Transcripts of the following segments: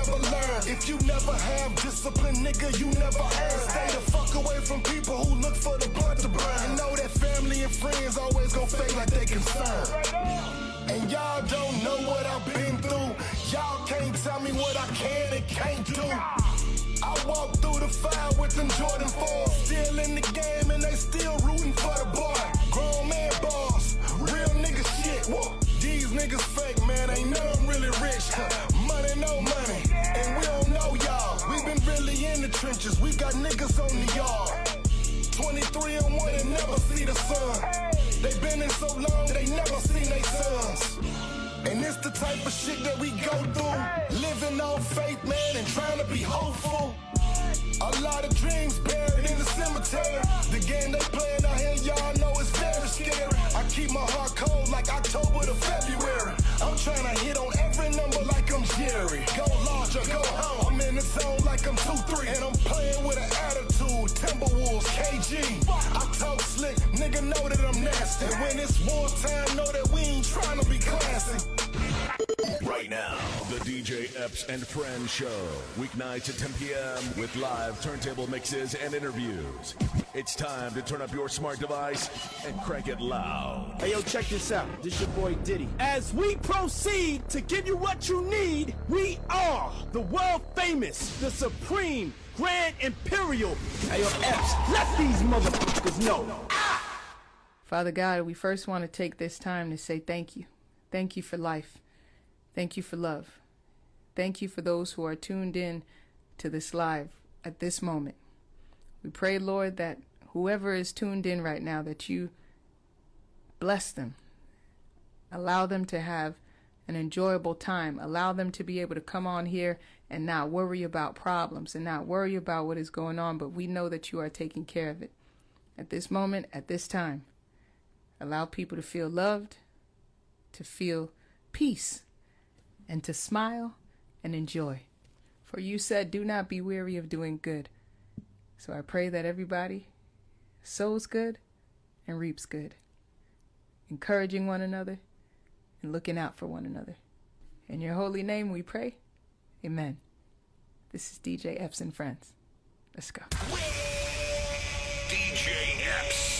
never learn. If you never have discipline, nigga, you never earn. Stay the fuck away from people who look for the blunt to burn. And know that family and friends always gon' fake like they concerned. And y'all don't know what I've been through. Y'all can't tell me what I can and can't do. I walk through the fire with them Jordan 4s. Still in the game and they still rooting for the boy. Grown man boss, real nigga shit. Whoa. These niggas fake, man, ain't none really rich. Money, no money, and we don't know y'all. We been really in the trenches, we got niggas on the yard. 23 and 1 and never see the sun. They been in so long, they never seen they sons. And it's the type of shit that we go through. Living on faith, man, and trying to be hopeful. A lot of dreams buried in the cemetery. The game they playing out here, y'all know it's very scary. I keep my heart cold like October to February. I'm trying to hit on every number like I'm Jerry. Go large or go home. I'm in the zone like I'm 2-3. And I'm playing with an attitude. Timberwolves, KG. I talk slick, nigga know that I'm nasty. And when it's wartime, know that we ain't trying to be classy. Right now, the DJ Epps and Friends Show. Weeknights at 10 p.m. with live turntable mixes and interviews. It's time to turn up your smart device and crank it loud. Hey, yo, check this out. This your boy Diddy. As we proceed to give you what you need, we are the world famous, the supreme, grand imperial. Hey, yo, Epps, let these motherfuckers know. Father God, we first want to take this time to say thank you. Thank you for life. Thank you for love. Thank you for those who are tuned in to this live at this moment. We pray, Lord, that whoever is tuned in right now, that you bless them. Allow them to have an enjoyable time. Allow them to be able to come on here and not worry about problems and not worry about what is going on, but we know that you are taking care of it. At this moment, at this time, allow people to feel loved, to feel peace, and to smile and enjoy. For you said, do not be weary of doing good. So I pray that everybody sows good and reaps good, encouraging one another and looking out for one another. In your holy name we pray. Amen. This is DJ Epps and Friends. Let's go. DJ Epps.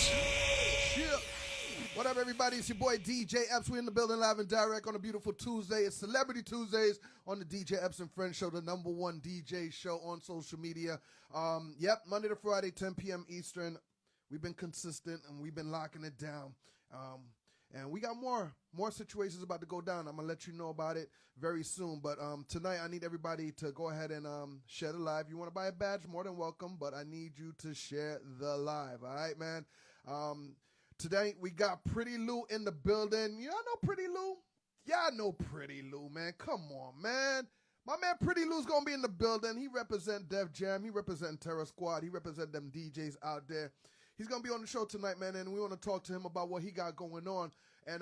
What up, everybody? It's your boy DJ Epps. We're in the building live and direct on a beautiful Tuesday. It's Celebrity Tuesdays on the DJ Epps and Friends Show, the #1 DJ show on social media. Yep, Monday to Friday, 10 p.m. Eastern. We've been consistent and we've been locking it down. And we got more situations about to go down. I'm going to let you know about it very soon. But tonight, I need everybody to go ahead and share the live. You want to buy a badge, more than welcome. But I need you to share the live. All right, man? Today, we got Pretty Lou in the building. Y'all know Pretty Lou? Y'all know Pretty Lou, man. Come on, man. My man Pretty Lou's going to be in the building. He represent Def Jam. He represent Terror Squad. He represent them DJs out there. He's going to be on the show tonight, man, and we want to talk to him about what he got going on. And,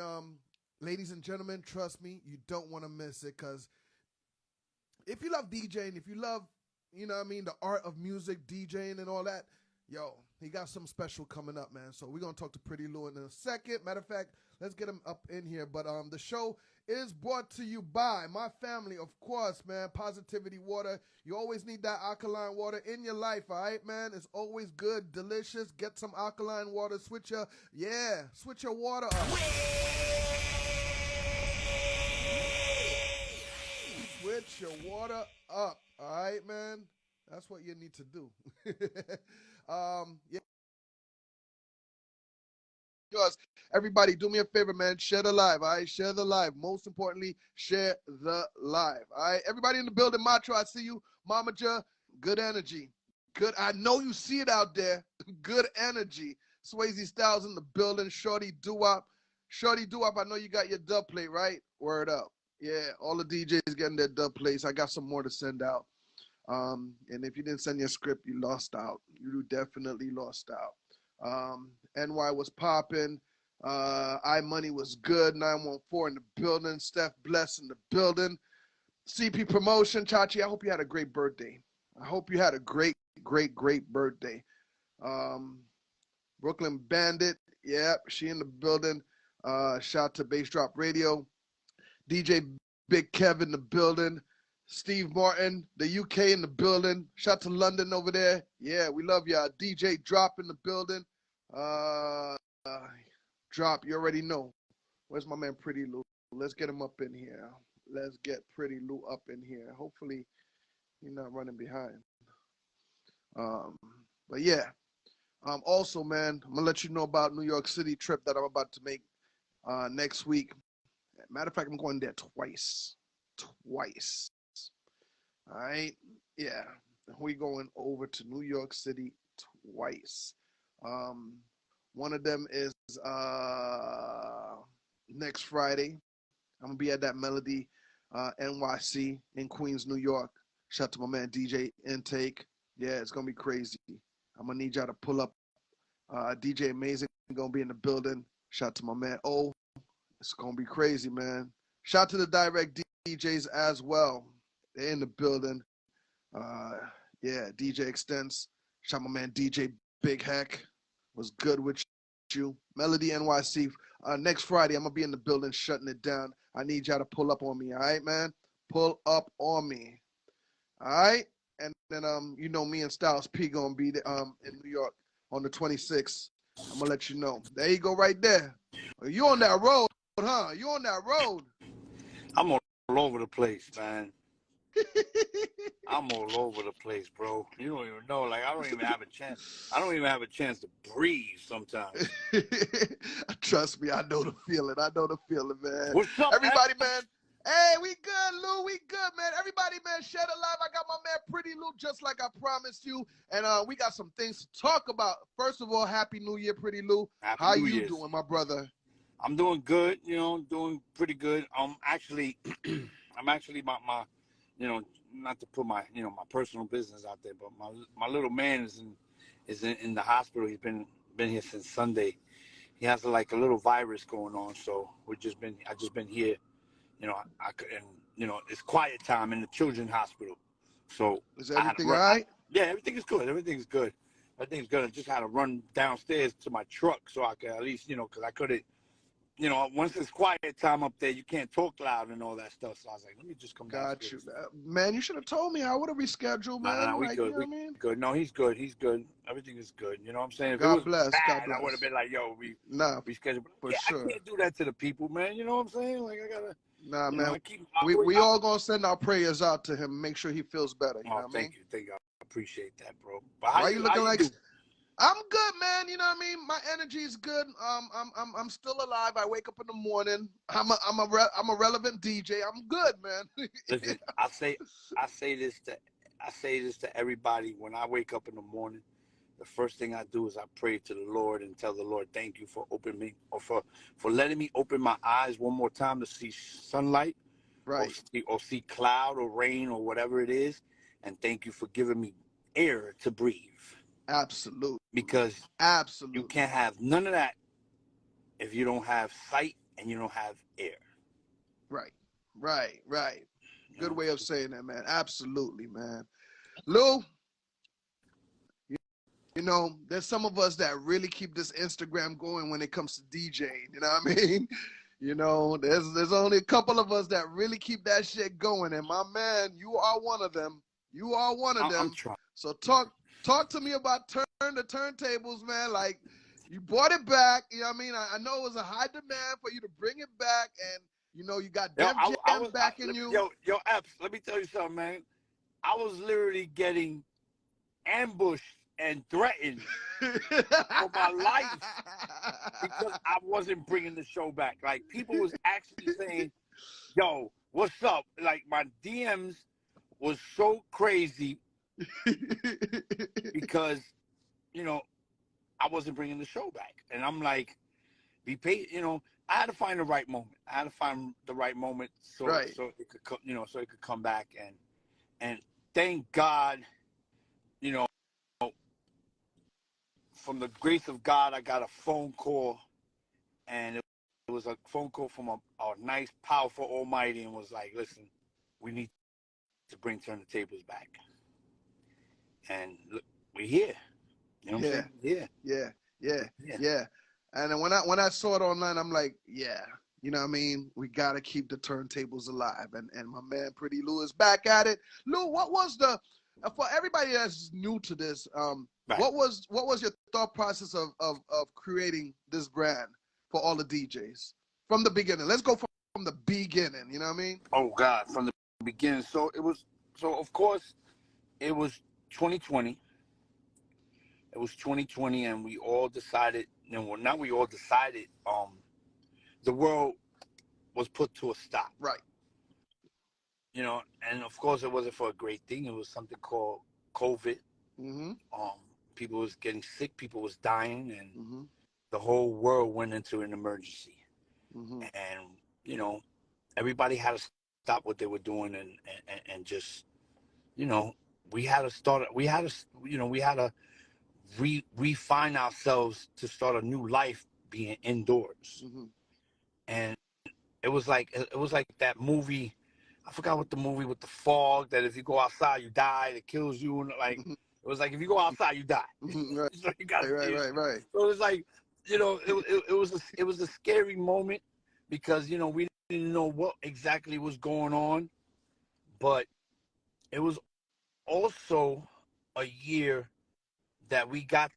ladies and gentlemen, trust me, you don't want to miss it, because if you love DJing, if you love, you know what I mean, the art of music, DJing and all that, yo, he got something special coming up, man. So we're going to talk to Pretty Lou in a second. Matter of fact, let's get him up in here. But the show is brought to you by my family, of course, man. Positivity Water. You always need that alkaline water in your life, all right, man? It's always good, delicious. Get some alkaline water. Switch your water up. Switch your water up, all right, man? That's what you need to do. Yeah. Everybody, do me a favor, man. Share the live, all right? Share the live. Most importantly, share the live, all right? Everybody in the building, Macho, I see you. Mama Ja, good energy. Good. I know you see it out there. Good energy. Swayze Styles in the building. Shorty Doo-Wop. Shorty Doo-Wop, I know you got your dub plate, right? Word up. Yeah, all the DJs getting their dub plates. I got some more to send out. And if you didn't send your script, you lost out. You definitely lost out. NY was popping. iMoney was good. 914 in the building. Steph Bless in the building. CP Promotion. Chachi, I hope you had a great birthday. I hope you had a great, great, great birthday. Brooklyn Bandit. Yep, she in the building. Shout to Bass Drop Radio. DJ Big Kev in the building. Steve Martin, the UK in the building. Shout to London over there. Yeah, we love y'all. DJ Drop in the building. Drop, you already know. Where's my man Pretty Lou? Let's get him up in here. Let's get Pretty Lou up in here. Hopefully, he's not running behind. But yeah. Also, man, I'm gonna let you know about New York City trip that I'm about to make next week. Matter of fact, I'm going there twice. All right, yeah, we're going over to New York City twice. One of them is next Friday. I'm gonna be at that Melody NYC in Queens, New York. Shout out to my man DJ Intake. Yeah, it's gonna be crazy. I'm gonna need y'all to pull up. DJ Amazing gonna be in the building. Shout out to my man O. It's gonna be crazy, man. Shout out to the direct DJs as well. They're in the building. Yeah, DJ Extents. Shout out my man DJ Big Heck. Was good with you. Melody NYC. Next Friday, I'm gonna be in the building shutting it down. I need y'all to pull up on me, all right, man? Pull up on me. All right? And then you know me and Styles P gonna be in New York on the 26th. I'm gonna let you know. There you go, right there. You on that road, huh? You on that road? I'm all over the place, man. I'm all over the place, bro. You don't even know. Like, I don't even have a chance. I don't even have a chance to breathe sometimes. Trust me, I know the feeling. Man. What's up, everybody, man? Hey, we good, Lou. We good, man. Everybody, man, share the live. I got my man Pretty Lou, just like I promised you. And we got some things to talk about. First of all, Happy New Year, Pretty Lou. How you doing, my brother? I'm doing good. You know, doing pretty good. I'm actually my you know, not to put my, you know, my personal business out there, but my little man is in the hospital. He's been here since Sunday. He has like a little virus going on, so I just been here. You know, and you know, it's quiet time in the children's hospital. So is everything all right? Yeah, everything is good. Everything's good. I just had to run downstairs to my truck so I could at least, you know, because I couldn't. You know, once it's quiet time up there, you can't talk loud and all that stuff. So I was like, let me just come down. Got you. Man, you should have told me. I would have rescheduled, man. No, we like, good. You know what I mean? Good. No, he's good. He's good. Everything is good. You know what I'm saying? If God it was bless. bad, God bless. I would have been like, yo, we reschedule. For yeah, sure. I can't do that to the people, man. You know what I'm saying? Like, I gotta. Nah, man. We all gonna send our prayers out to him. Make sure he feels better. You know what I mean? Thank you. I appreciate that, bro. But why you looking like? I'm good, man. You know what I mean? My energy is good. I'm still alive. I wake up in the morning. I'm a relevant DJ. I'm good, man. Listen, I say this to everybody when I wake up in the morning. The first thing I do is I pray to the Lord and tell the Lord, thank you for opening me, or for letting me open my eyes one more time to see sunlight, right? Or see cloud or rain or whatever it is, and thank you for giving me air to breathe. Absolutely. Because absolutely, you can't have none of that if you don't have sight and you don't have air. Right. Good way of saying that, man. Absolutely, man. Lou, you know, there's some of us that really keep this Instagram going when it comes to DJing. You know what I mean? You know, there's only a couple of us that really keep that shit going. And my man, you are one of them. I'm trying. So talk to me about Turn the Turntables, man. Like, you brought it back. You know what I mean? I know it was a high demand for you to bring it back. And, you know, you got Def Jam back in you. Yo, Epps, let me tell you something, man. I was literally getting ambushed and threatened for my life because I wasn't bringing the show back. Like, people was actually saying, yo, what's up? Like, my DMs was so crazy because, you know, I wasn't bringing the show back. And I'm like, be patient, you know, I had to find the right moment. So it could, you know, so it could come back. And thank God, you know, from the grace of God, I got a phone call, and it was a phone call from a nice, powerful Almighty, and was like, listen, we need to bring Turn the Tables back. And look, we're here. You know what I'm saying? Yeah. And then when I saw it online, I'm like, yeah, You know what I mean? We got to keep the turntables alive. And my man Pretty Lou is back at it. Lou, what was the, for everybody that's new to this, Right. what was your thought process of creating this brand for all the DJs from the beginning? Let's go from the beginning. You know what I mean? Oh God, from the beginning. So of course, it was 2020. It was 2020, and we all decided. Well, not we all decided. The world was put to a stop. Right. And of course, it wasn't for a great thing. It was something called COVID. Mm-hmm. People was getting sick. People was dying, and Mm-hmm. the whole world went into an emergency. Mm-hmm. And everybody had to stop what they were doing and just, we had to start. We had to refine ourselves to start a new life being indoors. Mm-hmm. And it was like that movie. I forgot what the movie with the fog, that if you go outside you die, it kills you, and like it was like if you go outside you die. Right. So you got Right. So it's like, it was a scary moment because we didn't know what exactly was going on, but it was also a year that we got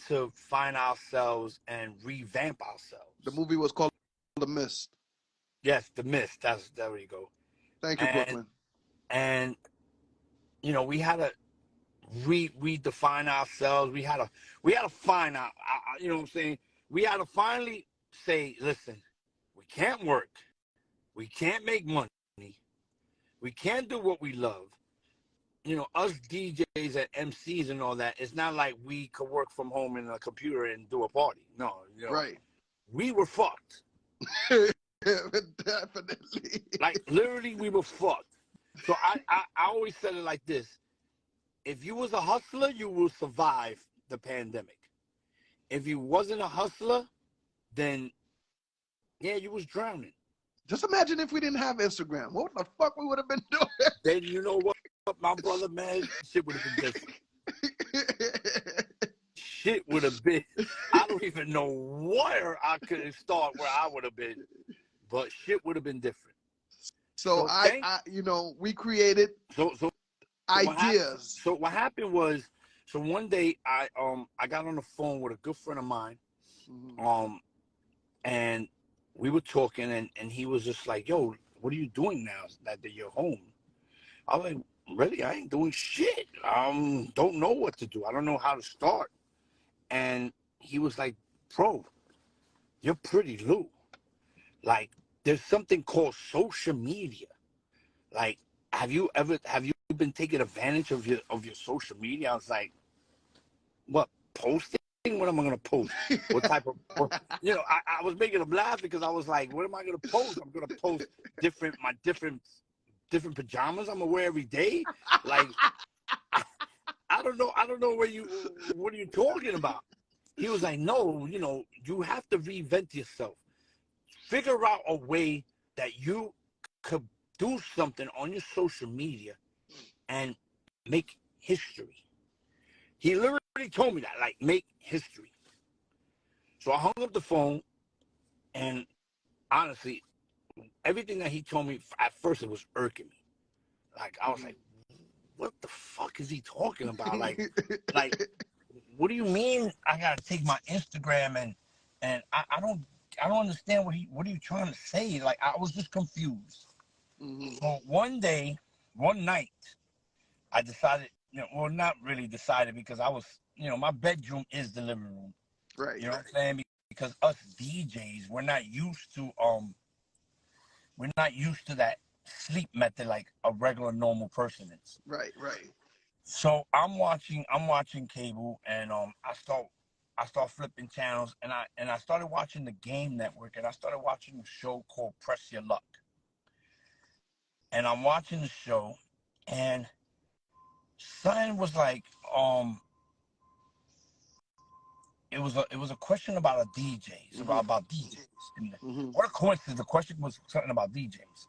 to find ourselves and revamp ourselves. The movie was called The Mist. Yes, The Mist. There we go. Thank you, Brooklyn. And we had to redefine ourselves. We had to find out. You know what I'm saying? We had to finally say, listen, we can't work, we can't make money, we can't do what we love. Us DJs and MCs and all that. It's not like we could work from home in a computer and do a party. No, Right. We were fucked. Definitely. Like literally, we were fucked. So I always said it like this: if you was a hustler, you will survive the pandemic. If you wasn't a hustler, then yeah, you was drowning. Just imagine if we didn't have Instagram. What the fuck we would have been doing? Then you know what, my brother, man, shit would have been different. Shit would have been. I don't even know where I could start where I would have been, but shit would have been different. So we created ideas. So what happened was, one day I got on the phone with a good friend of mine, and we were talking, and he was just like, "Yo, what are you doing now that you're home?" I was like, "Really? I ain't doing shit. Don't know what to do. I don't know how to start." And he was like, "Bro, you're Pretty Lou. Like, there's something called social media. Like, have you been taking advantage of your social media?" I was like, "What, posting? What am I gonna post? What type of?" I was making him laugh because I was like, "What am I gonna post? I'm gonna post my different pajamas I'm gonna wear every day. Like, I don't know what are you talking about?" He was like, "No, you have to reinvent yourself. Figure out a way that you could do something on your social media and make history." He literally told me that, like, make history. So I hung up the phone, and honestly, everything that he told me at first, it was irking me. Like, I was like, what the fuck is he talking about? Like, what do you mean I gotta take my Instagram and I don't understand what are you trying to say? Like, I was just confused. So one night, I decided, well, not really decided, because I was, my bedroom is the living room. Right. You know what I'm saying? Because us DJs, we're not used to that sleep method like a regular normal person is. Right. So I'm watching cable, and I start flipping channels, and I started watching the Game Network, and I started watching a show called Press Your Luck. And I'm watching the show, and something was like, it was a question about a DJ, about DJs. And what a coincidence! The question was something about DJs.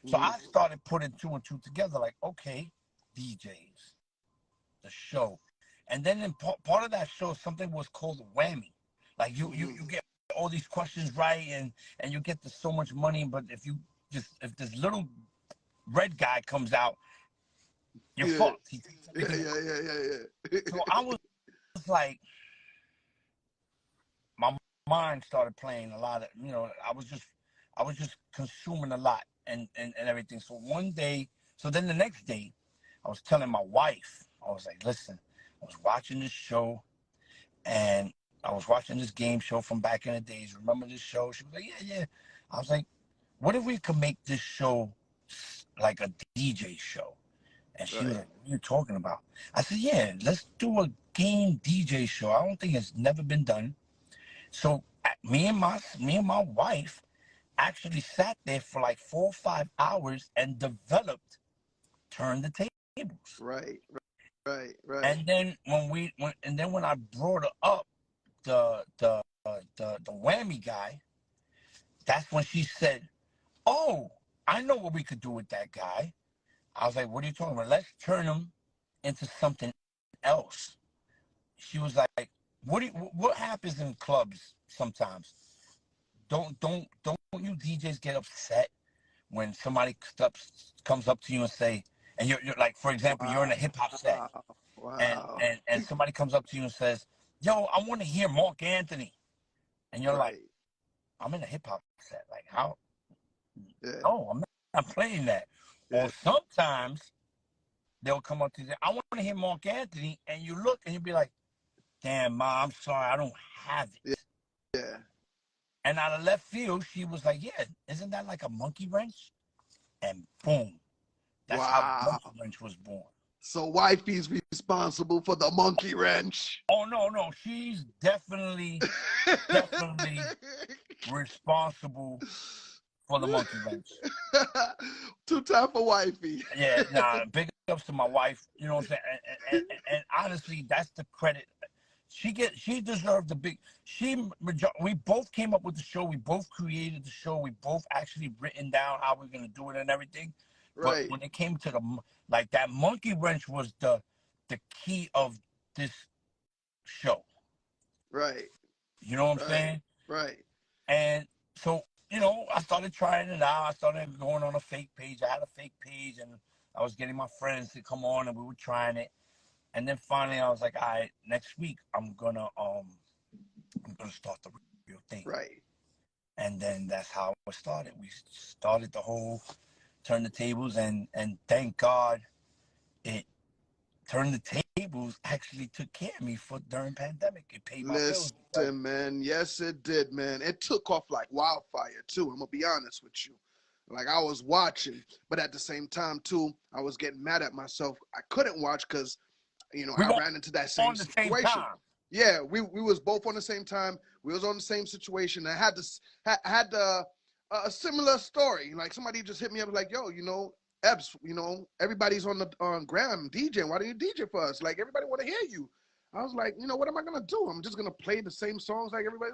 So I started putting two and two together, like, okay, DJs, the show. And then in part of that show, something was called a whammy. Like, you get all these questions right, and you get so much money. But if this little red guy comes out, you're fucked. He takes everything Yeah. So I was like, my mind started playing a lot of, I was just consuming a lot and everything. So then the next day, I was telling my wife, I was like, listen, I was watching this show, and I was watching this game show from back in the days. Remember this show? She was like, yeah. I was like, what if we could make this show like a DJ show? And she was like, what are you talking about? I said, yeah, let's do a game DJ show. I don't think it's never been done. So me and my wife actually sat there for like 4 or 5 hours and developed Turn the Tables. Right. And then when I brought her up, the whammy guy, that's when she said, oh, I know what we could do with that guy. I was like, what are you talking about? Let's turn him into something else. She was like, what happens in clubs sometimes? Don't you DJs get upset when somebody comes up to you and say, and you're like, for example, you're in a hip hop set, and somebody comes up to you and says, yo, I want to hear Mark Anthony, and you're like, I'm in a hip hop set, like how? No, I'm not playing that. Or sometimes they'll come up to you and say, I want to hear Mark Anthony, and you look and you'll be like, damn, Ma, I'm sorry, I don't have it. Yeah. And out of left field, she was like, yeah, isn't that like a monkey wrench? And boom. That's how the monkey wrench was born. So wifey's responsible for the monkey wrench. Oh, no. She's definitely responsible for the monkey wrench. 2 times for wifey. Yeah, big ups to my wife. You know what I'm saying? And honestly, that's the credit. She deserved the big. We both came up with the show. We both created the show. We both actually written down how we're gonna do it and everything. But when it came to that monkey wrench was the key of this show. Right. You know what I'm saying? Right. And so, I started trying it out. I started going on a fake page. I had a fake page, and I was getting my friends to come on, and we were trying it. And then finally, I was like, all right, next week I'm gonna start the real thing. Right. And then that's how it started. We started the whole Turn the Tables, and thank God, it Turn the Tables actually took care of me during pandemic. It paid my bills. Listen, man, yes it did, man. It took off like wildfire too. I'm gonna be honest with you. Like I was watching, but at the same time too, I was getting mad at myself. I couldn't watch because, I ran into that same situation. Yeah, we was both on the same time. We was on the same situation. I had a similar story. Like somebody just hit me up like, yo, Epps, everybody's on Gram DJing. Why don't you DJ for us? Like everybody want to hear you. I was like, what am I gonna do? I'm just gonna play the same songs like everybody.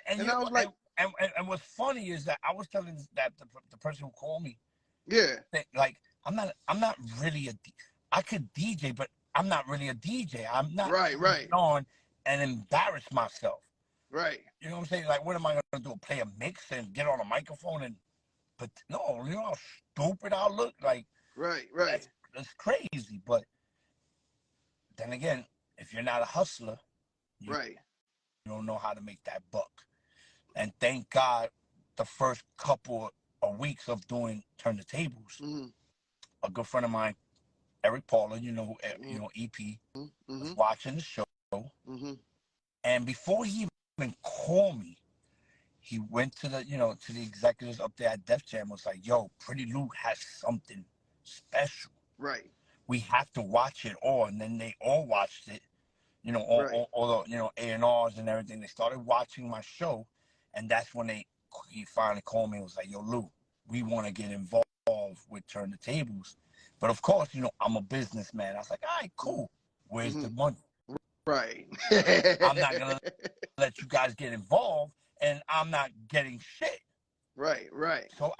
And I was like, and what's funny is that I was telling that the person who called me, like I'm not really I could DJ, but I'm not really a DJ. I'm not on and embarrass myself. Right. You know what I'm saying? Like, what am I gonna do? Play a mix and get on a microphone but no, how stupid I'll look. Like, right. That's crazy. But then again, if you're not a hustler, you don't know how to make that buck. And thank God, the first couple of weeks of doing Turn the Tables, a good friend of mine, Eric Paula, EP, was watching the show. And before he even called me, he went to the executives up there at Def Jam, was like, yo, Pretty Lou has something special. Right. We have to watch it all. And then they all watched it, all the, A&Rs and everything. They started watching my show. And that's when he finally called me and was like, yo, Lou, we want to get involved with Turn the Tables. But of course, I'm a businessman. I was like, all right, cool. Where's the money? Right. I'm not going to let you guys get involved, and I'm not getting shit. Right. So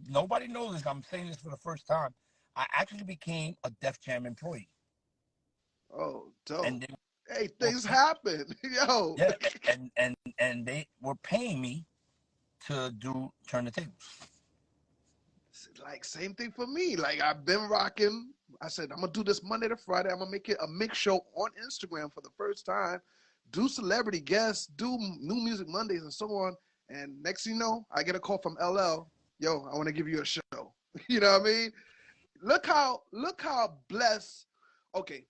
nobody knows this. I'm saying this for the first time. I actually became a Def Jam employee. Oh, dope. And Hey, things happen, yo. Yeah, and they were paying me to turn the tables. Like same thing for me. Like I've been rocking. I said I'm gonna do this Monday to Friday. I'm gonna make it a mix show on Instagram for the first time. Do celebrity guests, do new music Mondays and so on. And next thing you know, I get a call from LL. Yo, I want to give you a show. You know what I mean? Look how blessed. Okay,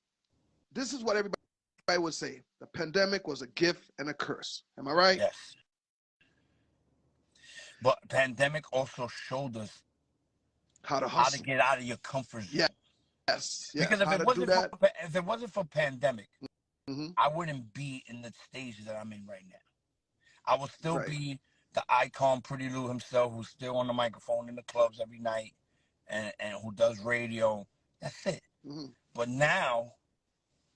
this is what everybody would say. The pandemic was a gift and a curse. Am I right? Yes. But pandemic also showed us How to how hustle. to get out of your comfort zone. Yes. Because if it wasn't for pandemic, I wouldn't be in the stage that I'm in right now. I would still be the icon Pretty Lou himself, who's still on the microphone in the clubs every night and who does radio. That's it. But now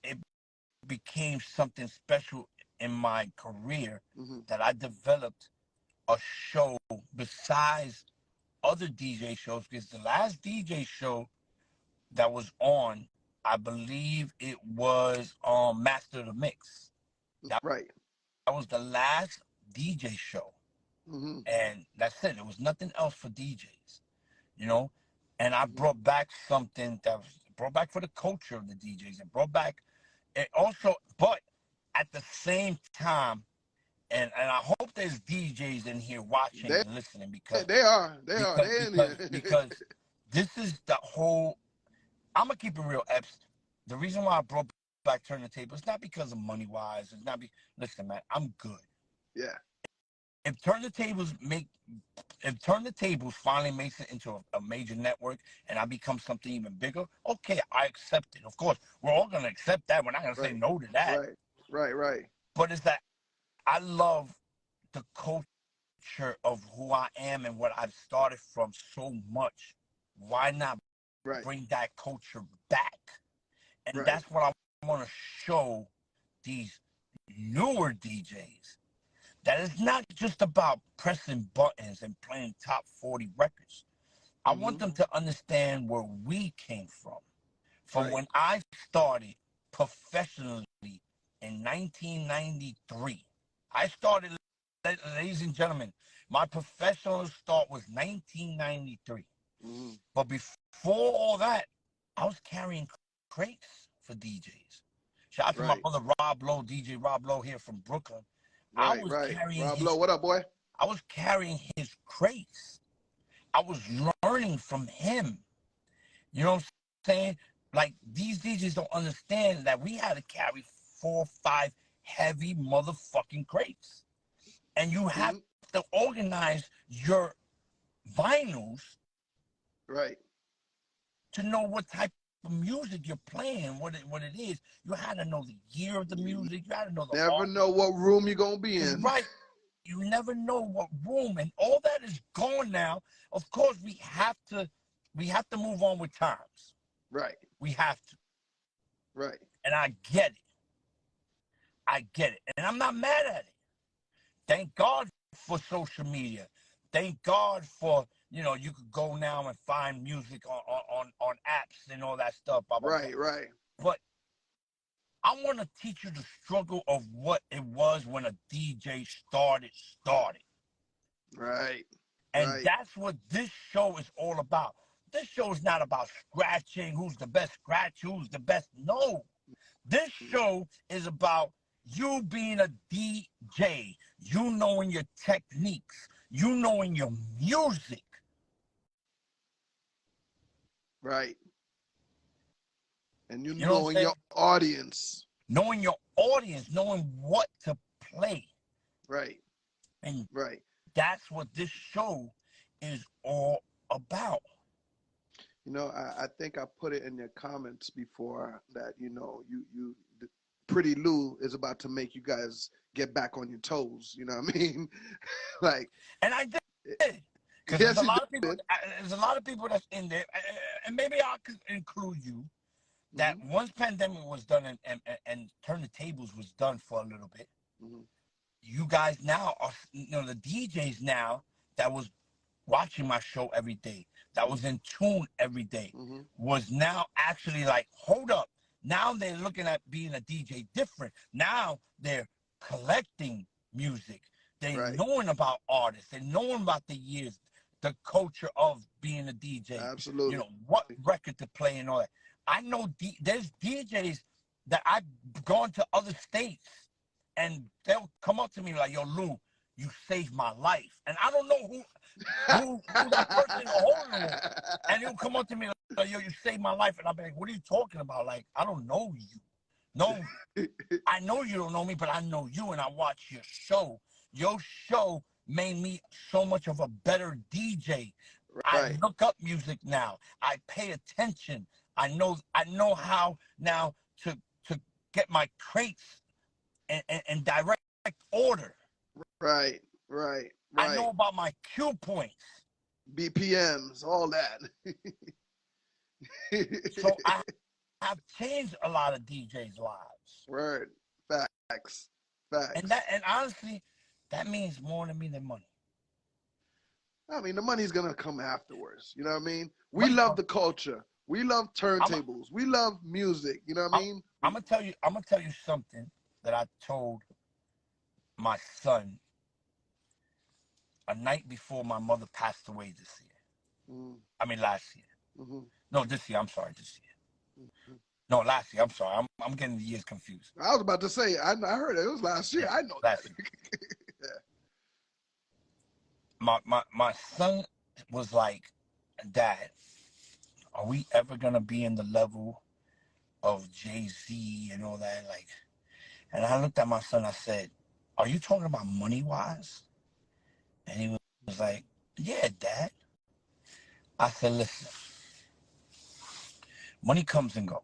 it became something special in my career that I developed a show besides other DJ shows, because the last DJ show that was on, I believe it was Master of the Mix. That was the last DJ show. And that's it. There was nothing else for DJs, you know? And I brought back something that was brought back for the culture of the DJs. It brought back it also, but at the same time, and I hope there's DJs in here watching and listening, because they are in here. because this is the whole. I'm gonna keep it real, Epps. The reason why I brought back Turn the Table is not because of money wise. It's not. Listen, man, I'm good. Yeah. If Turn the Tables finally makes it into a major network and I become something even bigger, okay, I accept it. Of course, we're all gonna accept that. We're not gonna say no to that. Right. But it's that I love the culture of who I am and what I've started from so much. Why not bring that culture back? And that's what I want to show these newer DJs. That is not just about pressing buttons and playing top 40 records. I want them to understand where we came from. From when I started professionally in 1993. I started, ladies and gentlemen, my professional start was 1993. But before all that, I was carrying crates for DJs. Shout out to my brother Rob Lowe, DJ Rob Lowe here from Brooklyn. I was carrying Rob Lowe, what up, boy? I was carrying his crates. I was learning from him. You know what I'm saying? Like, these DJs don't understand that we had to carry 4 or 5 heavy motherfucking crates. And you have to organize your vinyls to know what type of music you're playing, what it is. You had to know the year of the music. You had to know the never know what room you're gonna be in. Right. You never know what room, and all that is gone now. Of course, we have to move on with times. Right. We have to. Right. And I get it. And I'm not mad at it. Thank God for social media. Thank God for, you know, you could go now and find music on apps and all that stuff. Blah, blah, right. But I want to teach you the struggle of what it was when a DJ started. Right. And that's what this show is all about. This show is not about scratching, who's the best scratch, who's the best. No. This show is about you being a DJ, you knowing your techniques, you knowing your music. Right. And you knowing your audience. Knowing your audience, knowing what to play. Right. And that's what this show is all about. You know, I think I put it in your comments before that, you know, you Pretty Lou is about to make you guys get back on your toes. You know what I mean? Like, and I did. Because there's a lot of people that's in there, and maybe I could include you, that once pandemic was done and Turn the Tables was done for a little bit, you guys now are, you know, the DJs now that was watching my show every day, that was in tune every day, was now actually like, hold up, Now they're looking at being a DJ different. Now they're collecting music. They're knowing about artists. They're knowing about the years, the culture of being a DJ. Absolutely. You know, what record to play and all that. I know there's DJs that I've gone to other states and they'll come up to me like, yo, Lou, you saved my life. And I don't know who that person is holding with. And he'll come up to me like, yo, you saved my life. And I'll be like, what are you talking about? Like, I don't know you. No, I know you don't know me, but I know you and I watch your show. Your show made me so much of a better DJ. I look up music now. I pay attention. I know how now to get my crates and direct order. Right. I know about my cue points. BPMs, all that. So I've changed a lot of DJs' lives. Word. Facts. And honestly, that means more to me than money. I mean, the money's gonna come afterwards. You know what I mean? We love the culture. We love turntables. We love music. You know what I mean? I'm gonna tell you something that I told my son a night before my mother passed away this year. I mean, last year. No, this year. I'm sorry, this year. No, last year. I'm sorry. I'm getting the years confused. I was about to say, I heard it was last year. Yeah, I know last that. My son was like, Dad, are we ever gonna be in the level of Jay-Z and all that? Like, and I looked at my son, I said, are you talking about money-wise? And he was like, yeah, Dad. I said, listen, money comes and goes.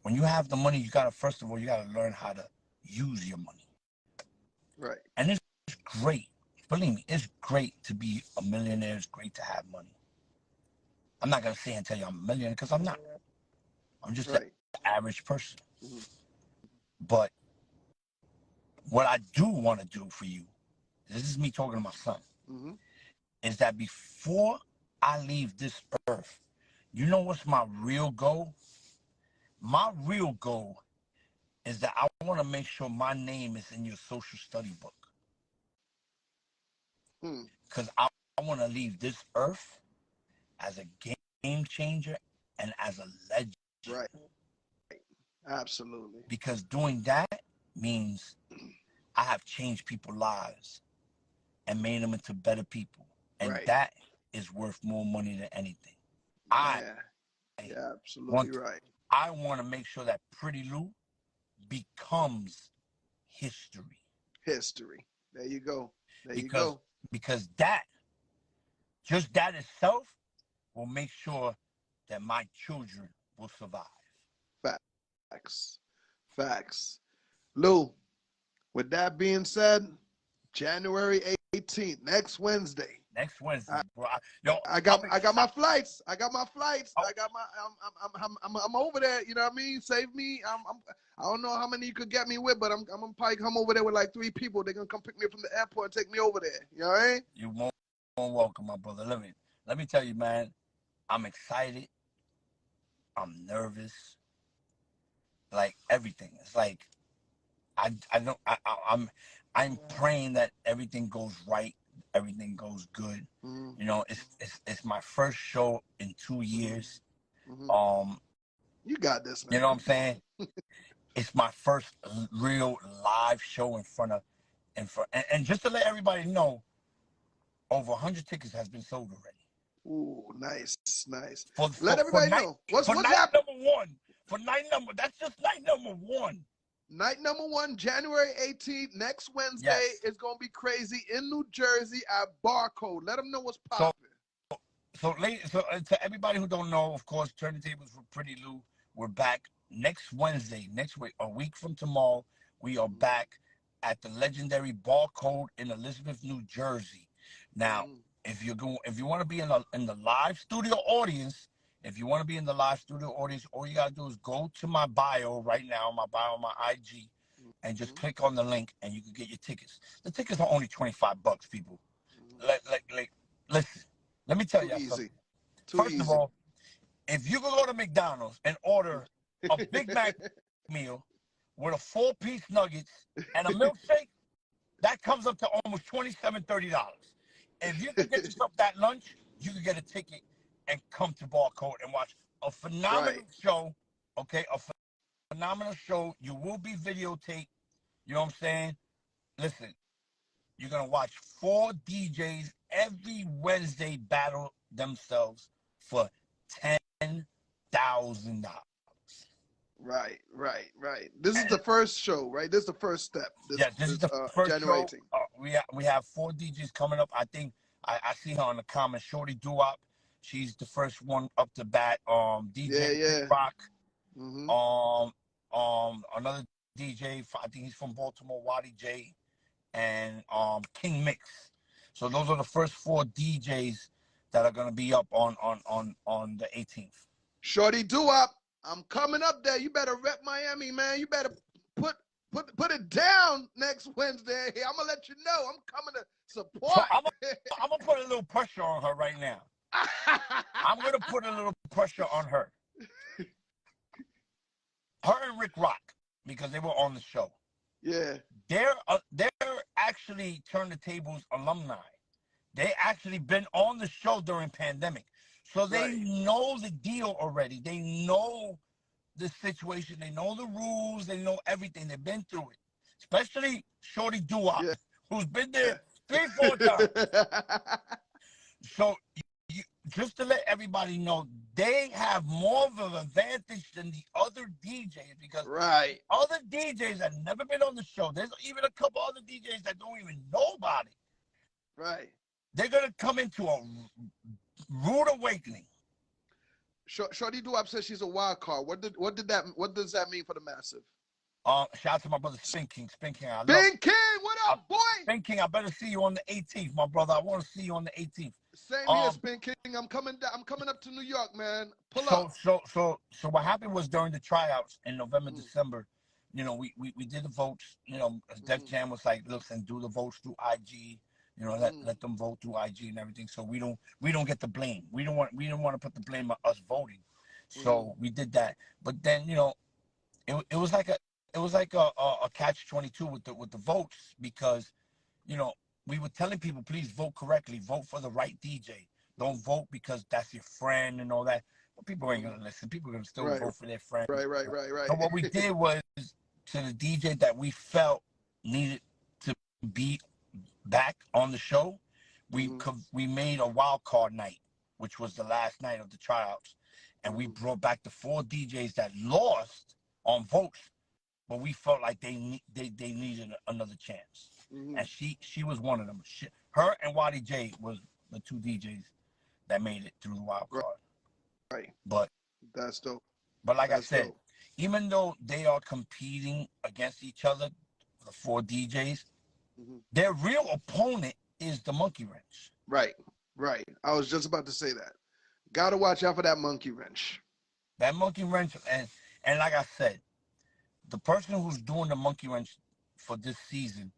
When you have the money, you gotta, first of all, you gotta learn how to use your money. Right. And it's great. Believe me, it's great to be a millionaire. It's great to have money. I'm not going to say and tell you I'm a millionaire because I'm not. I'm just an average person. But what I do want to do for you, this is me talking to my son, is that before I leave this earth, you know what's my real goal? My real goal is that I want to make sure my name is in your social study book. Because I want to leave this earth as a game changer and as a legend. Right. Absolutely. Because doing that means I have changed people's lives and made them into better people. And that is worth more money than anything. Yeah, absolutely right. I want to make sure that Pretty Lou becomes history. History. There you go. There you go. Because that, just that itself, will make sure that my children will survive. Facts. Lou, with that being said, January 18th, next Wednesday. Bro. I got my flights. I got my. I'm over there. You know what I mean? Save me. I don't know how many you could get me with, but I'm gonna probably come over there with like 3 people. They're gonna come pick me up from the airport and take me over there. You know what I mean? You're more welcome, my brother. Let me tell you, man. I'm excited. I'm nervous. Like everything. It's like I'm praying that everything goes right. Everything goes good. You know, it's my first show in 2 years. You got this, man. You know what I'm saying? It's my first real live show in front of, and just to let everybody know, over 100 tickets has been sold already. Ooh, nice. Let everybody know what's happening. That's just night number one. Night number 1, January 18th, next Wednesday, is going to be crazy in New Jersey at Barcode. Let them know what's popping. So to everybody who don't know, of course, Turntables for Pretty Lou, we're back next Wednesday, next week, a week from tomorrow. We are back at the legendary Barcode in Elizabeth, New Jersey. Now, if you want to be in the live studio audience, all you gotta do is go to my bio right now, my IG, and just click on the link, and you can get your tickets. The tickets are only $25, people. Listen, let me tell you something. First of all, If you could go to McDonald's and order a Big Mac meal with a 4-piece nuggets and a milkshake, that comes up to almost $27, $30. If you could get yourself that lunch, you could get a ticket and come to Barcode and watch a phenomenal show, okay? A phenomenal show. You will be videotaped. You know what I'm saying? Listen, you're going to watch 4 DJs every Wednesday battle themselves for $10,000. Right. This is the first show, right? This is the first step. This is the first January show. 18th. We have 4 DJs coming up. I think I see her in the comments. Shorty Doo-Wop. She's the first one up to bat. DJ Rock. Another DJ. I think he's from Baltimore. Waddy J. And King Mix. So those are the first 4 DJs that are gonna be up on the 18th. Shorty Doo-Wop, I'm coming up there. You better rep Miami, man. You better put it down next Wednesday. I'm gonna let you know. I'm coming to support. So I'm gonna put a little pressure on her right now. I'm gonna put a little pressure on her. Her and Rick Rock, because they were on the show. Yeah. They're actually Turn the Tables alumni. They actually been on the show during pandemic. So they know the deal already. They know the situation. They know the rules. They know everything. They've been through it. Especially Shorty Doo-Wop, who's been there 3-4 times. So just to let everybody know, they have more of an advantage than the other DJs because other DJs have never been on the show. There's even a couple other DJs that don't even know about it. Right. They're going to come into a rude awakening. Shorty Doo-Wop says she's a wild card. What does that mean for the massive? Shout out to my brother Spin King. Spin King, what up, boy? Spin King, I better see you on the 18th, my brother. I want to see you on the 18th. Same here, Spin King. I'm coming up to New York, man. Pull up. So what happened was during the tryouts in November, December, you know, we did the votes. You know, Def Jam was like, listen, do the votes through IG. You know, let them vote through IG and everything. So we don't get the blame. We don't want to put the blame on us voting. So we did that. But then, you know, it was like a catch-22 with the votes because, you know, we were telling people, please vote correctly. Vote for the right DJ. Don't vote because that's your friend and all that. But people ain't going to listen. People are going to still vote for their friend. Right. So what we did was to the DJ that we felt needed to be back on the show, we made a wild card night, which was the last night of the tryouts. And we brought back the 4 DJs that lost on votes, but we felt like they needed another chance. And she was one of them. Her and Waddy J was the 2 DJs that made it through the wild card. Right. But that's dope. But like I said, even though they are competing against each other, the 4 DJs, their real opponent is the Monkey Wrench. Right. I was just about to say that. Gotta watch out for that Monkey Wrench. That Monkey Wrench, and like I said, the person who's doing the Monkey Wrench for this season,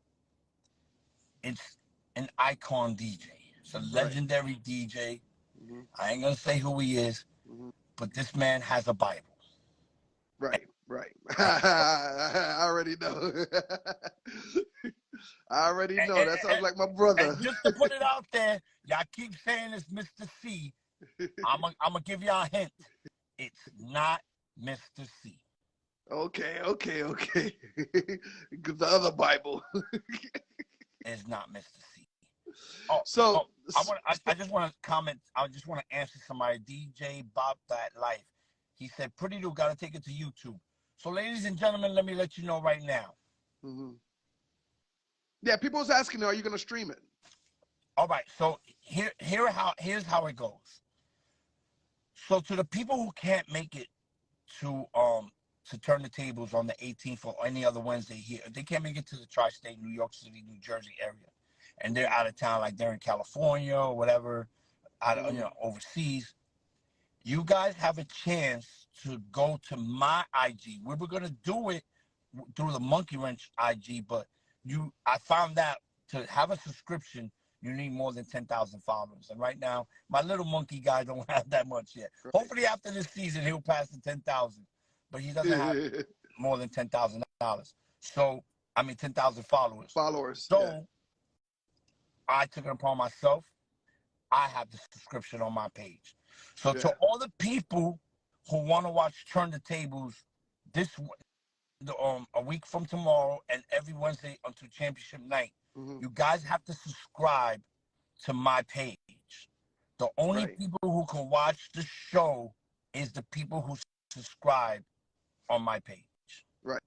it's an icon DJ. It's a legendary DJ. I ain't gonna say who he is, but this man has a Bible. Right. I already know. That sounds like my brother. And just to put it out there, y'all keep saying it's Mr. C. I'm gonna give y'all a hint. It's not Mr. C. Okay. The other Bible. It's not Mr. C. I just want to comment. I just want to answer somebody. DJ Bob That Life. He said, "Pretty dude, gotta take it to YouTube." So, ladies and gentlemen, let me let you know right now. Yeah, people was asking, are you gonna stream it? All right. So here's how it goes. So to the people who can't make it to Turn the Tables on the 18th or any other Wednesday here, they can't make it to the tri-state, New York City, New Jersey area, and they're out of town, like they're in California or whatever, overseas. You guys have a chance to go to my IG. We were gonna do it through the Monkey Wrench IG, but I found out to have a subscription, you need more than 10,000 followers. And right now, my little monkey guy don't have that much yet. Right. Hopefully after this season, he'll pass the 10,000. But he doesn't have more than $10,000. So, I mean, 10,000 followers. So, I took it upon myself. I have the subscription on my page. So, to all the people who want to watch Turn the Tables a week from tomorrow and every Wednesday until championship night, you guys have to subscribe to my page. The only people who can watch the show is the people who subscribe on my page. Right.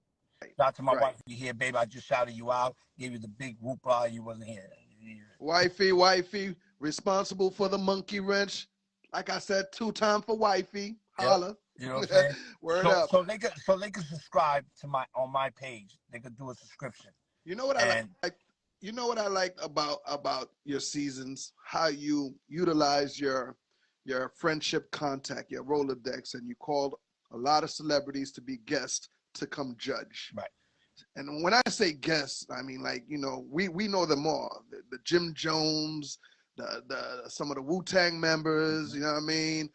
Shout out to my wife. You here, baby? I just shouted you out. Gave you the big whoopah. You wasn't here. Wifey, responsible for the monkey wrench. Like I said, 2-time for wifey. Holla. Yep. You know what I'm saying? Word up. So they can subscribe to on my page. They could do a subscription. You know what I like? You know what I like about your seasons? How you utilize your friendship contact, your Rolodex, and you called a lot of celebrities to be guests to come judge. Right. And when I say guests, I mean, like, you know, we know them all. The Jim Jones, the some of the Wu-Tang members, you know what I mean?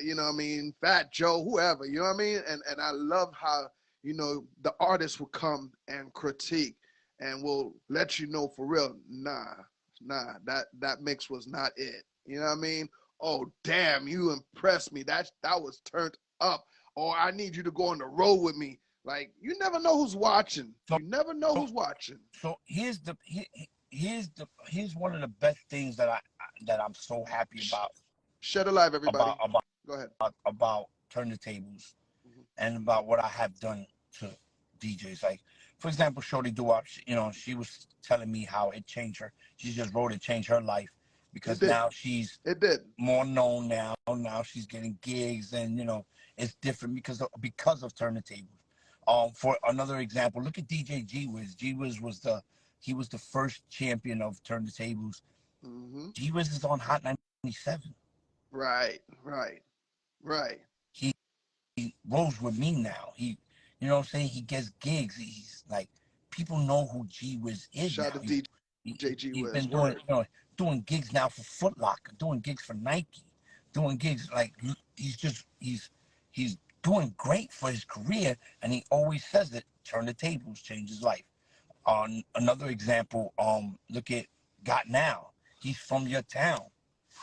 You know what I mean? Fat Joe, whoever, you know what I mean? And I love how, you know, the artists will come and critique and will let you know for real, nah, that mix was not it. You know what I mean? Oh, damn, you impressed me. That was turned up. Or I need you to go on the road with me. Like, you never know who's watching. You never know who's watching. So here's one of the best things that I'm so happy about. Shed a light, everybody. Go ahead. About Turn the Tables and about what I have done to DJs. Like, for example, Shorty Doo-Wop, you know, she was telling me how it changed her. She just wrote it changed her life because now she's more known now. Now she's getting gigs and, you know, it's different because of Turn the Tables. For another example, look at DJ G-Wiz. G-Wiz was the first champion of Turn the Tables. G-Wiz is on Hot 97. Right. He rolls with me now. He, you know what I'm saying? He gets gigs. He's like, people know who G-Wiz is. Shout out to DJ G-Wiz. He's been doing gigs now for Foot Locker, doing gigs for Nike, doing gigs like he's doing great for his career, and he always says that Turn the Tables changed his life. Another example, look at Got Now. He's from your town.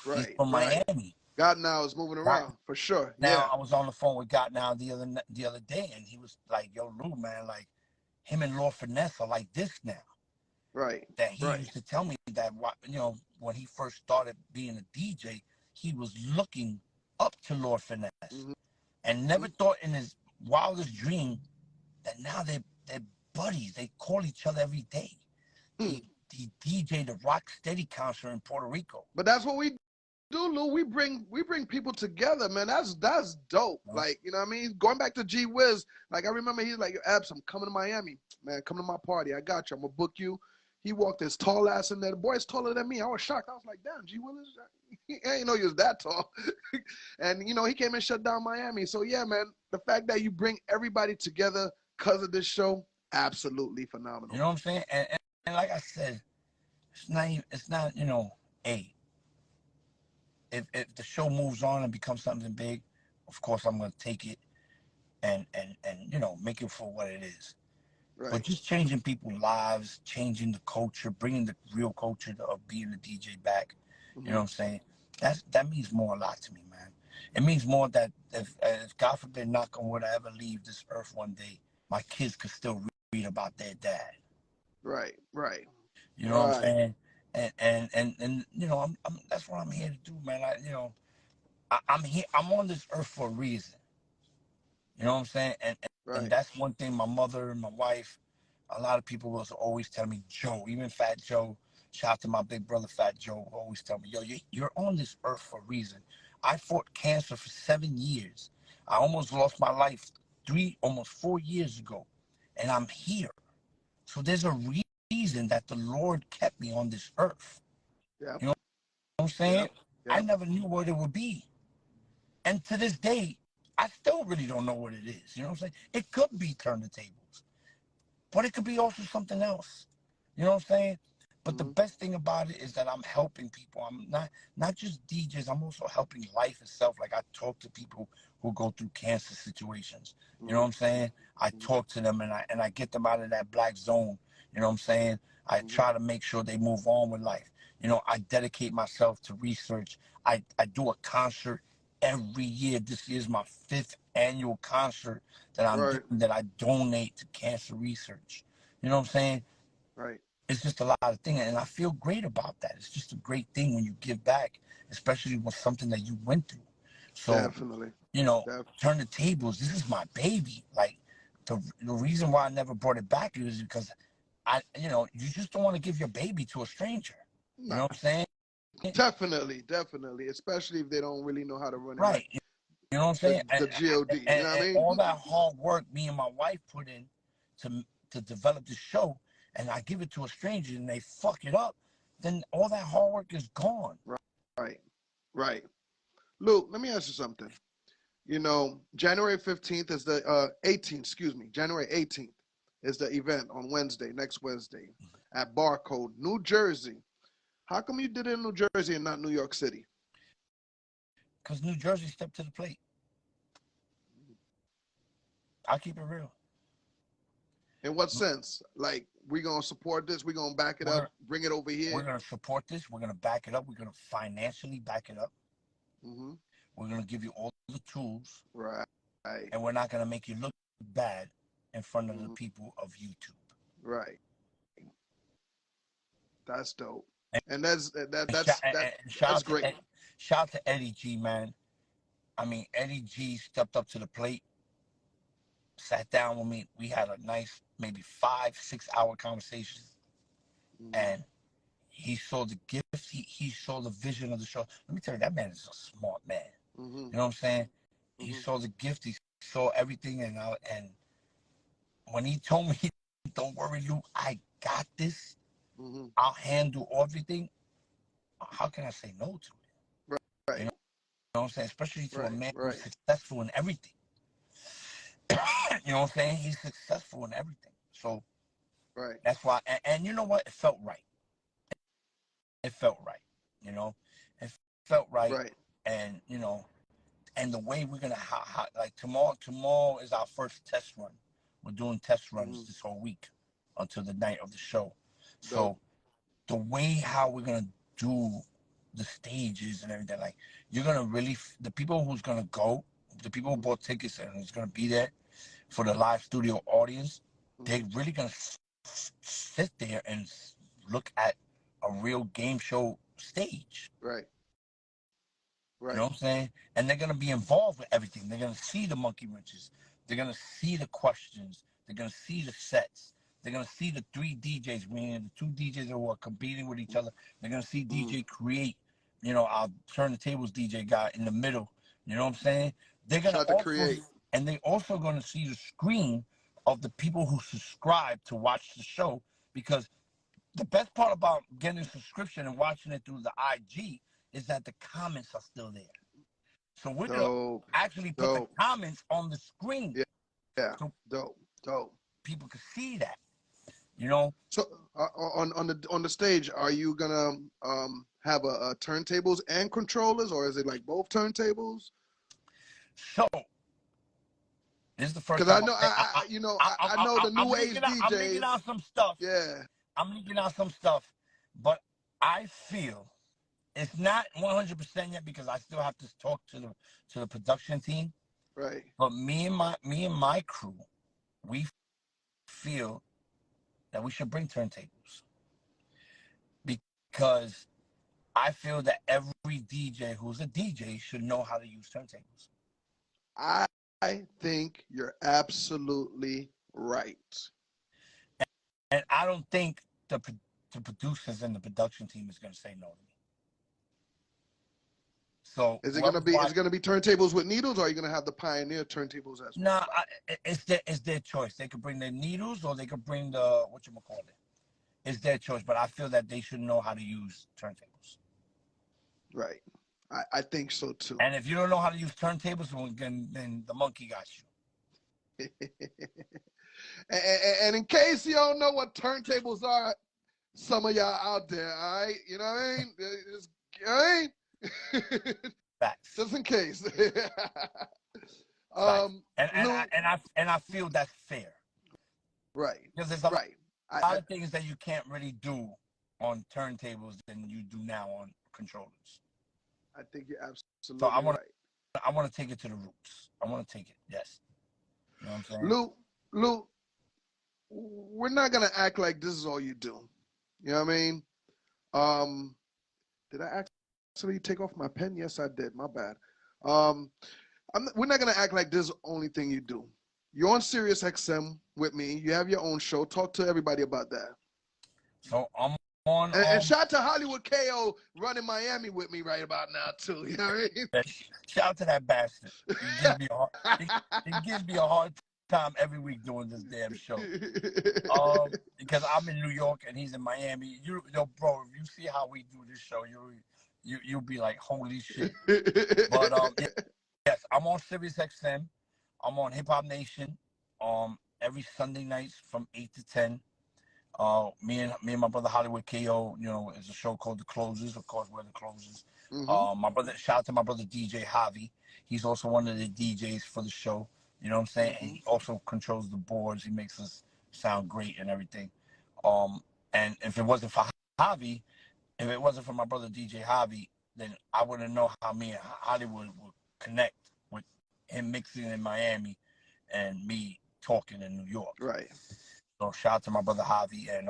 He's from Miami. Got Now is moving around for sure. Now I was on the phone with Got Now the other day, and he was like, "Yo, Lou, man, like him and Lord Finesse are like this now." Right. That he used to tell me that, you know, when he first started being a DJ, he was looking up to Lord Finesse, and never thought in his wildest dream that now they're buddies. They call each other every day. He DJ'd the Rock Steady concert in Puerto Rico. But that's what we do, Lou. We bring people together, man. That's dope. Like, you know what I mean? Going back to G-Wiz, like I remember he's like, Epps, I'm coming to Miami. Man, come to my party. I got you. I'm gonna book you. He walked his tall ass in there. The boy's taller than me. I was shocked. I was like, damn, G-Wiz, I didn't know he was that tall. And, you know, he came and shut down Miami. So, yeah, man, the fact that you bring everybody together because of this show, absolutely phenomenal. You know what I'm saying? And like I said, it's not, you know, if the show moves on and becomes something big, of course I'm going to take it and you know, make it for what it is. Right. But just changing people's lives, changing the culture, bringing the real culture of being a DJ back, you know what I'm saying? That means a lot to me, man. It means more that if God forbid, knock on wood, I ever leave this earth one day, my kids could still read about their dad. Right. You know what I'm saying? And you know, I'm that's what I'm here to do, man. I'm here. I'm on this earth for a reason. You know what I'm saying? And that's one thing. My mother and my wife, a lot of people was always telling me, Joe, even Fat Joe. Shout out to my big brother, Fat Joe, always tell me, yo, you're on this earth for a reason. I fought cancer for 7 years. I almost lost my life almost 4 years ago, and I'm here. So there's a reason that the Lord kept me on this earth. Yeah. You know what I'm saying? Yeah. I never knew what it would be. And to this day, I still really don't know what it is. You know what I'm saying? It could be Turn the Tables, but it could be also something else. You know what I'm saying? But the best thing about it is that I'm helping people. I'm not just DJs. I'm also helping life itself. Like I talk to people who go through cancer situations. You know what I'm saying? I talk to them and I get them out of that black zone. You know what I'm saying? I try to make sure they move on with life. You know, I dedicate myself to research. I do a concert every year. This is my 5th annual concert that I'm doing, that I donate to cancer research. You know what I'm saying? Right. It's just a lot of things, and I feel great about that. It's just a great thing when you give back, especially with something that you went through. So, Definitely. you know, turn the tables. This is my baby. Like the reason why I never brought it back is because you just don't want to give your baby to a stranger. You know what I'm saying? Definitely, especially if they don't really know how to run it. Right. You know what I'm saying? The God. You know what I mean? All that hard work me and my wife put in to develop the show, and I give it to a stranger and they fuck it up, then all that hard work is gone. Right. Luke, let me ask you something. You know, January 15th is the 18th, excuse me, January 18th is the event on Wednesday, next Wednesday, at Barcode, New Jersey. How come you did it in New Jersey and not New York City? Because New Jersey stepped to the plate. I'll keep it real. In what sense? Like, we're going to support this, we're going to back it up, bring it over here? We're going to support this, we're going to back it up, we're going to financially back it up. We're going to give you all the tools. Right. And we're not going to make you look bad in front of the people of YouTube. Right. That's dope. And that's great. Shout out to Eddie G, man. I mean, Eddie G stepped up to the plate, sat down with me. We had a nice, maybe 5-6 hour conversation. And he saw the gift. He saw the vision of the show. Let me tell you, that man is a smart man. You know what I'm saying? He saw the gift. He saw everything. And when he told me, don't worry, Luke, I got this. I'll handle everything. How can I say no to it? Right. You know what I'm saying? Especially to a man who's successful in everything. You know what I'm saying? He's successful in everything. So that's why. And you know what? It felt right. It felt right. You know? It felt right. And, you know, and the way we're going to, like tomorrow is our first test run. We're doing test runs this whole week until the night of the show. So the way how we're going to do the stages and everything, like you're going to really, the people who's going to go, the people who bought tickets and is going to be there for the live studio audience, they're really going to sit there and look at a real game show stage. Right. You know what I'm saying? And they're going to be involved with everything. They're going to see the monkey wrenches. They're going to see the questions. They're going to see the sets. They're going to see the 3 DJs, meaning the 2 DJs who are competing with each other. They're going to see DJ create, you know, our Turn the Tables DJ guy in the middle. You know what I'm saying? They're going to create. And they're also going to see the screen of the people who subscribe to watch the show, because the best part about getting a subscription and watching it through the IG is that the comments are still there. So we're going to actually put the comments on the screen. Yeah. So dope. People can see that, you know. So on the stage, are you gonna have a turntables and controllers, or is it like both turntables? So this is the first. Because I know the new age DJs. I'm leaking out some stuff. Yeah. I'm leaking out some stuff, but I feel it's not 100% yet because I still have to talk to the production team. Right. But me and my crew, we feel that we should bring turntables, because I feel that every DJ who's a DJ should know how to use turntables. I think you're absolutely right. And I don't think the producers and the production team is going to say no to me. So is it going to be turntables with needles, or are you going to have the Pioneer turntables as well? Nah, it's their choice. They could bring their needles, or they could bring the whatchamacallit. It's their choice, but I feel that they should know how to use turntables. Right. I think so too. And if you don't know how to use turntables, then the monkey got you. And in case you don't know what turntables are, some of y'all out there, all right? You know what I mean? All right? Facts. Just in case. Facts. Lou, And I feel that's fair. right. Because there's a Right. lot of things that you can't really do on turntables than you do now on controllers. I think you're absolutely So I right. want to take it to the roots. I want to take it. Yes. You know what I'm saying? Lou, we're not gonna act like this is all you do. You know what I mean? Did I actually take off my pen? Yes, I did. My bad. We're not gonna act like this is the only thing you do. You're on Sirius XM with me. You have your own show. Talk to everybody about that. So I'm on. And shout out to Hollywood KO running Miami with me right about now too. You know what I mean? Shout out to that bastard. He gives me a hard time every week doing this damn show. Because I'm in New York and he's in Miami. Bro, if you see how we do this show, you'll be like, holy shit. But yes, I'm on Sirius XM. I'm on Hip Hop Nation. Every Sunday nights from 8 to 10. Me and my brother Hollywood KO, is a show called The Closers. Of course, we're The Closers. Mm-hmm. Shout out to my brother DJ Javi. He's also one of the DJs for the show. You know what I'm saying? Mm-hmm. And he also controls the boards. He makes us sound great and everything. And if it wasn't for Javi, if it wasn't for my brother DJ Javi, then I wouldn't know how me and Hollywood would connect with him mixing in Miami and me talking in New York. Right. So shout out to my brother Javi, and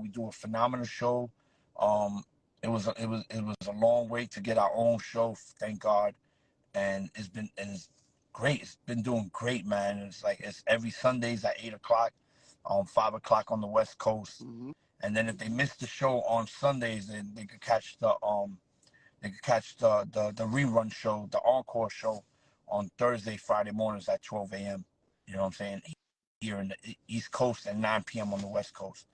we do a phenomenal show. It was a long wait to get our own show, thank God, and it's great. It's been doing great, man. It's every Sundays at 8:00, 5:00 on the West Coast, mm-hmm. And then if they miss the show on Sundays, then they could catch the rerun show, the encore show, on Thursday, Friday mornings at 12 a.m. You know what I'm saying? Here in the East Coast and 9 p.m. on the West Coast.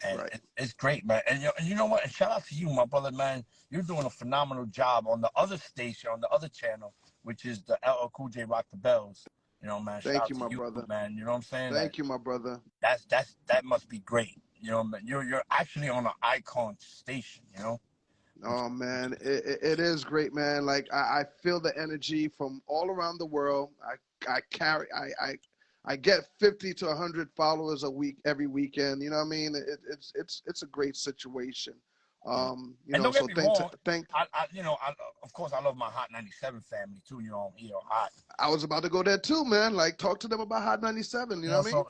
And right. It's great, man. And you know what? And shout out to you, my brother, man. You're doing a phenomenal job on the other station, on the other channel, which is the LL Cool J Rock the Bells. You know, man. Thank you, my brother. Man. You know what I'm saying? Thank you, my brother. That must be great. You know, man. You're actually on an icon station, you know? Oh, man. It is great, man. Like, I feel the energy from all around the world. I get 50 to 100 followers a week, every weekend. You know what I mean? It's a great situation. Don't get me wrong. Of course, I love my Hot 97 family too. You know, here Hot. I was about to go there too, man. Like, talk to them about Hot 97. You know what I mean?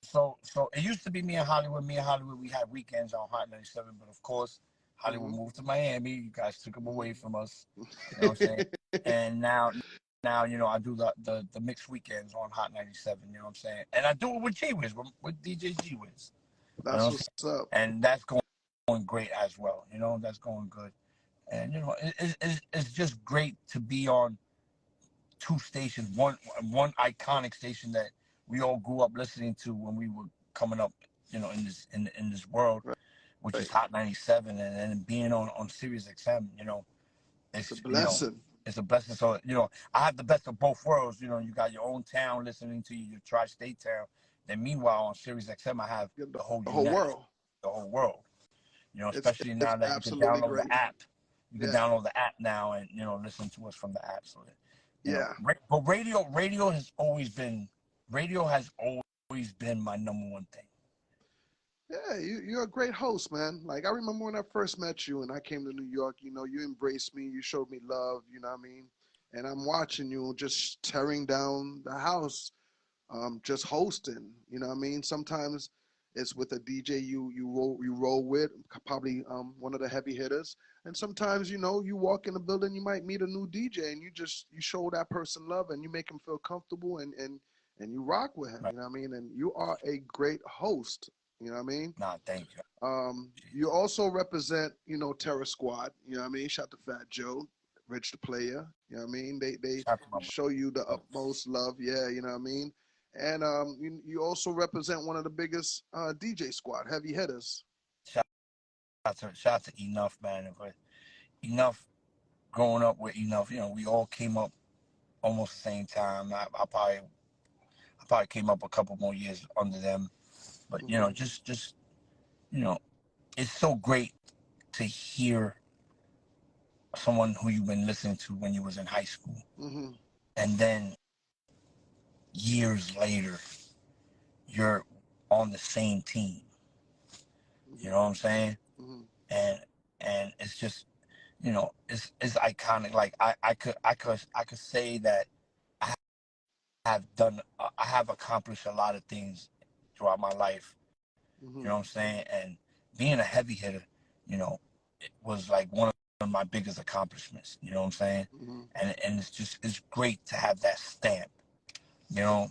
So it used to be me and Hollywood. We had weekends on Hot 97, but of course, Hollywood moved to Miami. You guys took them away from us. You know what I'm saying? And now, I do the mixed weekends on Hot 97, you know what I'm saying? And I do it with G-Wiz, with DJ G-Wiz. That's what's up. And that's going great as well, that's going good. And, it's just great to be on two stations, one iconic station that we all grew up listening to when we were coming up, in this world, right. Which is Hot 97, and then being on Sirius XM, it's a blessing. It's a blessing. So, I have the best of both worlds. You got your own town listening to you, your tri-state town. Then meanwhile, on Sirius XM, I have the whole world. The whole world. Especially now that you can download the app. You can download the app now and, listen to us from the app. So but radio has always been my number one thing. Yeah, you're a great host, man. Like, I remember when I first met you and I came to New York, you embraced me, you showed me love, you know what I mean? And I'm watching you just tearing down the house, just hosting, you know what I mean? Sometimes it's with a DJ you roll with, probably one of the heavy hitters. And sometimes, you walk in the building, you might meet a new DJ and you show that person love and you make him feel comfortable and you rock with him, right. You know what I mean? And you are a great host. You know what I mean? Nah, thank you. You also represent, Terror Squad. You know what I mean? Shout to Fat Joe, Rich the Player. You know what I mean? They show you the utmost love. Yeah, you know what I mean? And you also represent one of the biggest DJ squad, heavy hitters. Shout out to Enough, man. But Enough, growing up with Enough, we all came up almost the same time. I probably came up a couple more years under them. But, just it's so great to hear someone who you've been listening to when you was in high school, and then years later, you're on the same team. You know what I'm saying? And it's just, you know, it's iconic. Like I could say that I I have accomplished a lot of things throughout my life. You know what I'm saying? And being a heavy hitter, you know, it was like one of my biggest accomplishments. You know what I'm saying? And it's great to have that stamp. You know,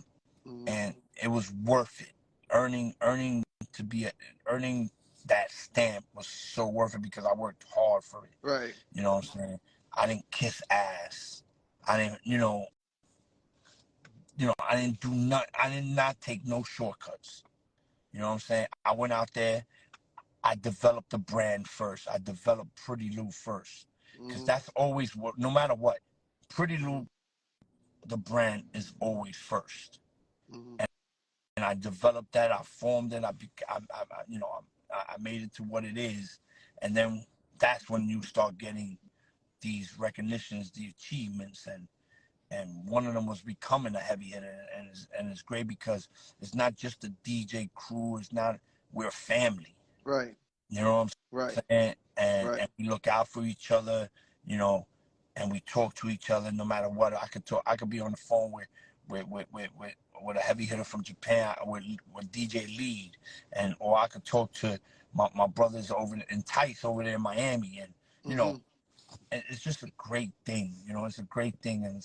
and it was worth it. Earning that stamp was so worth it because I worked hard for it. Right. You know what I'm saying? I didn't kiss ass. I didn't, I didn't do not. I did not take no shortcuts. You know what I'm saying? I went out there. I developed the brand first. I developed Pretty Lou first, because that's always what. No matter what, Pretty Lou, the brand is always first. And I developed that. I formed it. I made it to what it is, and then that's when you start getting these recognitions, the achievements, and one of them was becoming a heavy hitter, and it's great because it's not just a DJ crew. It's not, we're family. Right. You know what I'm saying? And we look out for each other, you know, and we talk to each other no matter what. I could be on the phone with a heavy hitter from Japan, with DJ Lead, or I could talk to my brothers over in Tice over there in Miami, and you know, and it's just a great thing. You know, it's a great thing, and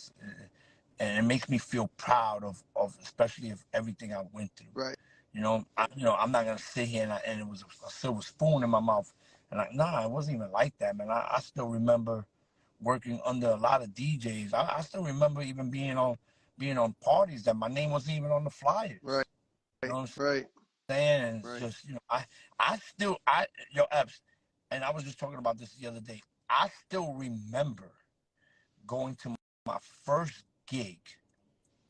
it makes me feel proud of especially of everything I went through. Right. You know, I'm not gonna sit here and it was a silver spoon in my mouth, and it wasn't even like that, man. I still remember working under a lot of DJs. I still remember even being on parties that my name wasn't even on the flyers. Right. You know what I'm Right. saying? And it's just, you know, yo, Epps, and I was just talking about this the other day. I still remember going to my first gig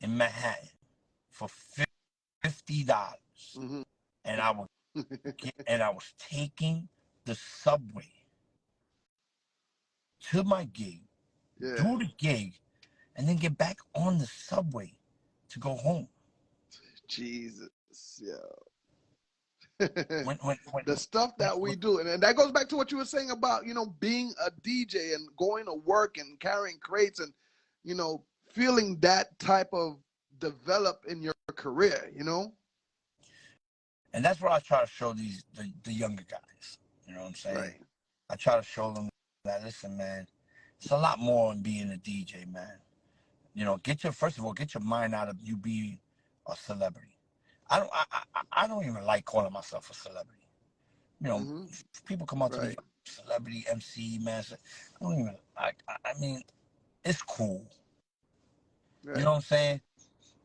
in Manhattan for $50, and I was taking the subway to my gig, do the gig, and then get back on the subway to go home. Jesus, yo. when The stuff that we do, and that goes back to what you were saying about, you know, being a DJ and going to work and carrying crates and, you know, feeling that type of develop in your career, you know. And that's what I try to show the younger guys. You know what I'm saying? Right. I try to show them that, listen, man, it's a lot more than being a DJ, man. You know, first of all, get your mind out of you being a celebrity. I don't even like calling myself a celebrity. You know, people come up to me, celebrity, MC, master. I don't even like. I mean, it's cool. Right. You know what I'm saying?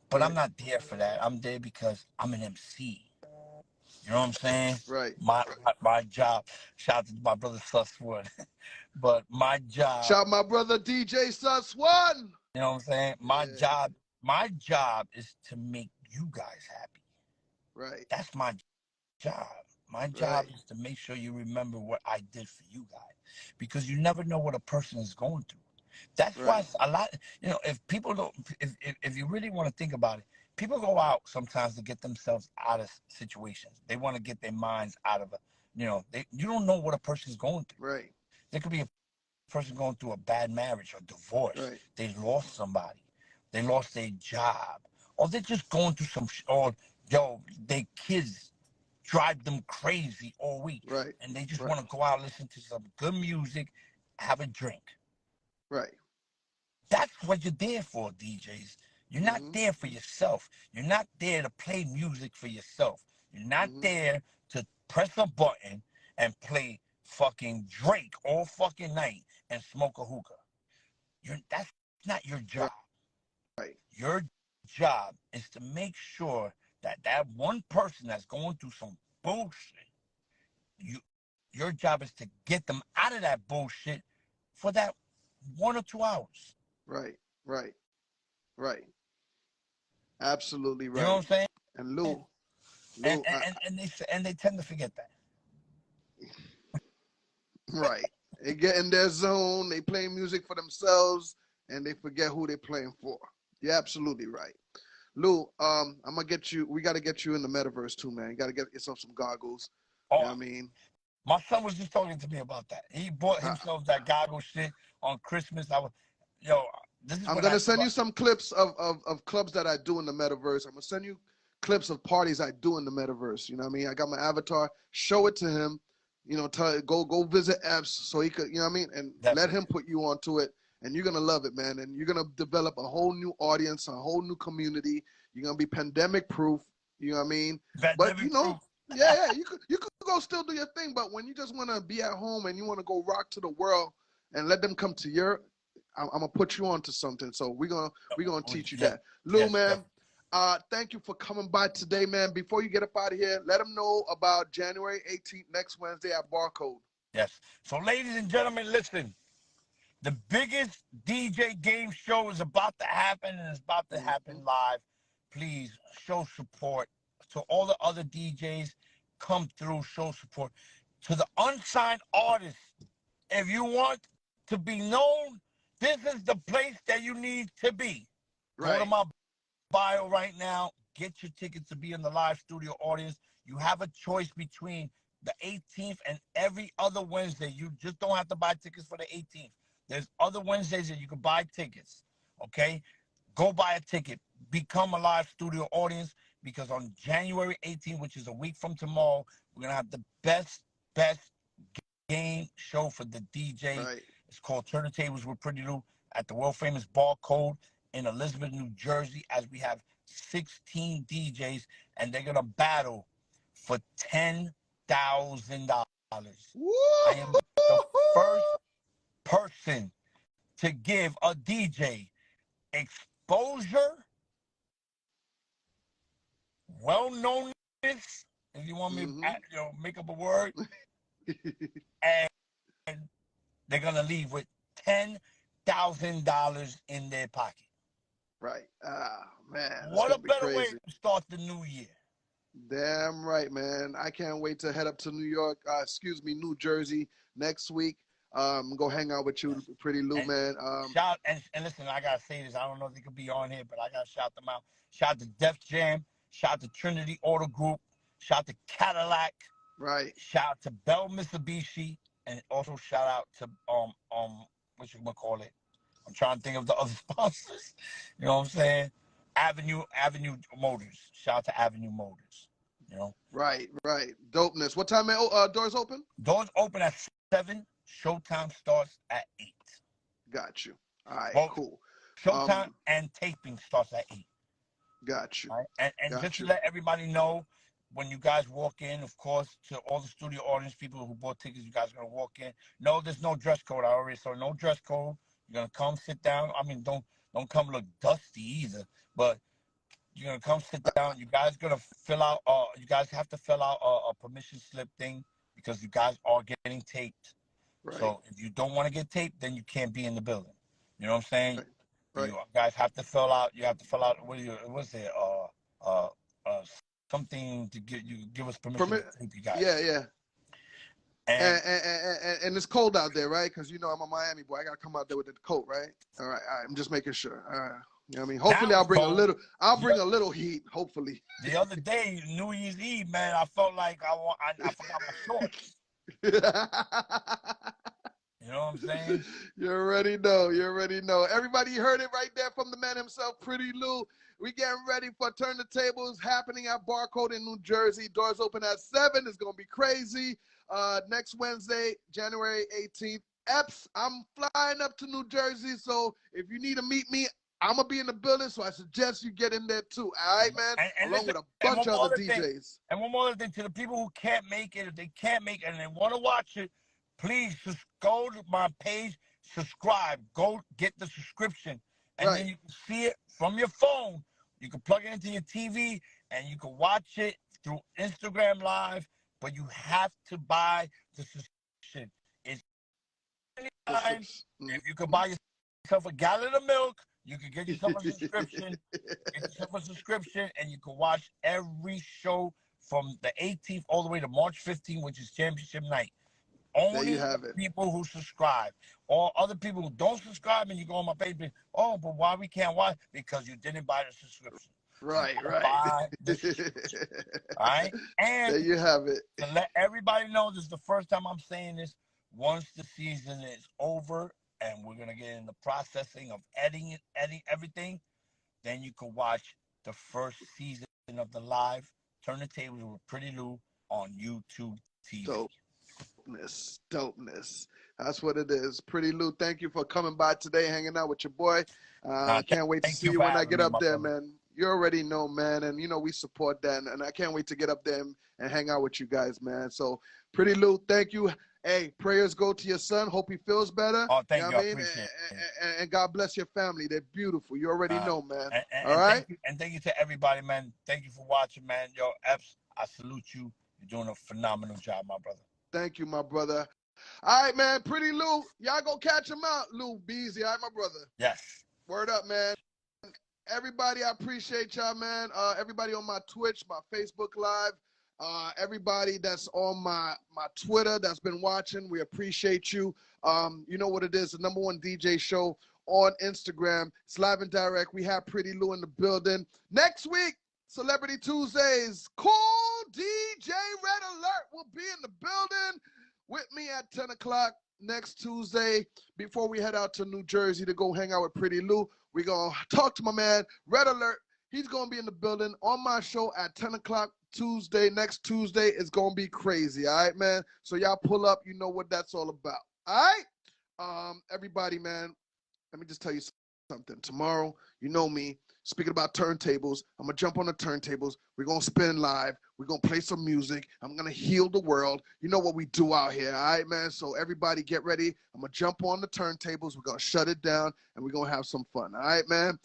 But I'm not there for that. I'm there because I'm an MC. You know what I'm saying? Right. My job. Shout out to my brother Sus One. But my job. Shout out my brother DJ Sus One. You know what I'm saying? My job is to make you guys happy. Right. That's my job. My job is to make sure you remember what I did for you guys, because you never know what a person is going through. That's why a lot, you know, if people don't, if you really want to think about it, people go out sometimes to get themselves out of situations. They want to get their minds out of it. You know, you don't know what a person's going through. Right. There could be a person going through a bad marriage or divorce. Right. They lost somebody. They lost their job. Or they're just going through some or their kids drive them crazy all week. Right. And they just want to go out, listen to some good music, have a drink. Right. That's what you're there for, DJs. You're not there for yourself. You're not there to play music for yourself. You're not there to press a button and play fucking Drake all fucking night and smoke a hookah. That's not your job. Right. Your job is to make sure that one person that's going through some bullshit, your job is to get them out of that bullshit for that 1 or 2 hours. Right. Right. Right. Absolutely right. You know what I'm saying? And Lou, And they tend to forget that. Right. They get in their zone, they play music for themselves, and they forget who they're playing for. You're absolutely right. Lou, I'm gonna get you. We gotta get you in the metaverse too, man. You gotta get yourself some goggles. You know what I mean? My son was just talking to me about that. He bought himself that goggle shit on Christmas. This is I'm what gonna send you some clips of clubs that I do in the metaverse. I'm gonna send you clips of parties I do in the metaverse. You know what I mean? I got my avatar. Show it to him. You know, go visit Epps so he could. You know what I mean? And let him put you onto it. And you're gonna love it, man. And you're gonna develop a whole new audience, a whole new community. You're gonna be pandemic proof. You know what I mean? But you know, yeah, you could go still do your thing. But when you just wanna be at home and you wanna go rock to the world and let them come to your, I'm gonna put you onto something. So we're gonna teach you that. Lou, man. Thank you for coming by today, man. Before you get up out of here, let them know about January 18th, next Wednesday at Barcode. Yes. So, ladies and gentlemen, listen. The biggest DJ game show is about to happen, and it's about to happen live. Please show support to all the other DJs. Come through, show support to the unsigned artists. If you want to be known, this is the place that you need to be. Right. Go to my bio right now. Get your tickets to be in the live studio audience. You have a choice between the 18th and every other Wednesday. You just don't have to buy tickets for the 18th. There's other Wednesdays that you can buy tickets, okay? Go buy a ticket. Become a live studio audience, because on January 18th, which is a week from tomorrow, we're going to have the best game show for the DJ. Right. It's called Turntables with Pretty Lou at the world-famous Barcode in Elizabeth, New Jersey, as we have 16 DJs, and they're going to battle for $10,000. I am the first person to give a DJ exposure, well-knownness, if you want me to make up a word, and they're going to leave with $10,000 in their pocket. Right. Man. What a better way to start the new year. Damn right, man. I can't wait to head up to New Jersey next week. Go hang out with you, Pretty Lou, man. And listen, I gotta say this. I don't know if they could be on here, but I gotta shout them out. Shout out to Def Jam. Shout out to Trinity Auto Group. Shout out to Cadillac. Right. Shout out to Bell Mitsubishi, and also shout out to what you gonna call it? I'm trying to think of the other sponsors. You know what I'm saying? Avenue Motors. Shout out to Avenue Motors. You know. Right. Dopeness. What time doors open? Doors open at 7. Showtime starts at 8. Got you. All right, cool. Showtime and taping starts at 8. Got you. Right? And just to let everybody know, when you guys walk in, of course, to all the studio audience, people who bought tickets, you guys are going to walk in. No, there's no dress code. I already saw no dress code. You're going to come sit down. I mean, don't come look dusty either, but you're going to come sit down. You guys going to fill out, you guys have to fill out a permission slip thing, because you guys are getting taped. Right. So if you don't want to get taped, then you can't be in the building. You know what I'm saying? Right. You guys have to fill out. You have to fill out. Something to give us permission to tape you guys. Yeah. And it's cold out there, right? Because I'm a Miami boy. I gotta come out there with the coat, right? All right. I'm just making sure. You know what I mean? Hopefully, I'll bring a little heat. Hopefully. The other day, New Year's Eve, man, I felt like I forgot my shorts. You know what I'm saying? You already know. Everybody heard it right there from the man himself, Pretty Lou. We getting ready for Turn the Tables happening at Barcode in New Jersey. Doors open at 7. It's gonna be crazy. Next Wednesday, January 18th. Epps, I'm flying up to New Jersey, so if you need to meet me, I'm gonna be in the building, so I suggest you get in there too. All right, man? Along with a bunch of other DJs. And one more other thing, to the people who can't make it, if they can't make it and they want to watch it, please just go to my page, subscribe, go get the subscription, and then you can see it from your phone. You can plug it into your TV, and you can watch it through Instagram Live, but you have to buy the subscription. It's if you can buy yourself a gallon of milk, you can get yourself a subscription, and you can watch every show from the 18th all the way to March 15th, which is championship night. Only you the have it. people who subscribe. All other people who don't subscribe and you go on my page, oh, but why we can't watch? Because you didn't buy the subscription. Right, So right. buy the subscription. All right? And there you have it. to let everybody know, this is the first time I'm saying this. Once the season is over and we're going to get in the processing of editing everything, then you can watch the first season of the live Turn the Tables with Pretty Lou on YouTube TV. Dopeness. That's what it is. Pretty Lou, thank you for coming by today, hanging out with your boy. Can't wait to see you when I get up there, man. You already know, man, and we support that, and I can't wait to get up there and hang out with you guys, man. So, Pretty Lou, thank you. Hey, prayers go to your son. Hope he feels better. Oh, thank you. I appreciate it. And God bless your family. They're beautiful. You already know, man. All right? Thank you to everybody, man. Thank you for watching, man. Yo, Epps, I salute you. You're doing a phenomenal job, my brother. Thank you, my brother. All right, man. Pretty Lou. Y'all go catch him out, Lou Beezy. All right, my brother. Yes. Word up, man. Everybody, I appreciate y'all, man. Everybody on my Twitch, my Facebook Live, everybody that's on my Twitter that's been watching, we appreciate you. You know what it is, the #1 DJ show on Instagram. It's live and direct. We have Pretty Lou in the building. Next week, Celebrity Tuesdays. Cool DJ Red Alert will be in the building with me at 10 o'clock next Tuesday before we head out to New Jersey to go hang out with Pretty Lou. We're going to talk to my man, Red Alert. He's going to be in the building on my show at 10 o'clock Tuesday. Next Tuesday is going to be crazy, all right, man? So y'all pull up. You know what that's all about, all right? Everybody, man, let me just tell you something. Tomorrow, you know me, speaking about turntables, I'm going to jump on the turntables. We're going to spin live. We're going to play some music. I'm going to heal the world. You know what we do out here, all right, man? So everybody get ready. I'm going to jump on the turntables. We're going to shut it down, and we're going to have some fun, all right, man?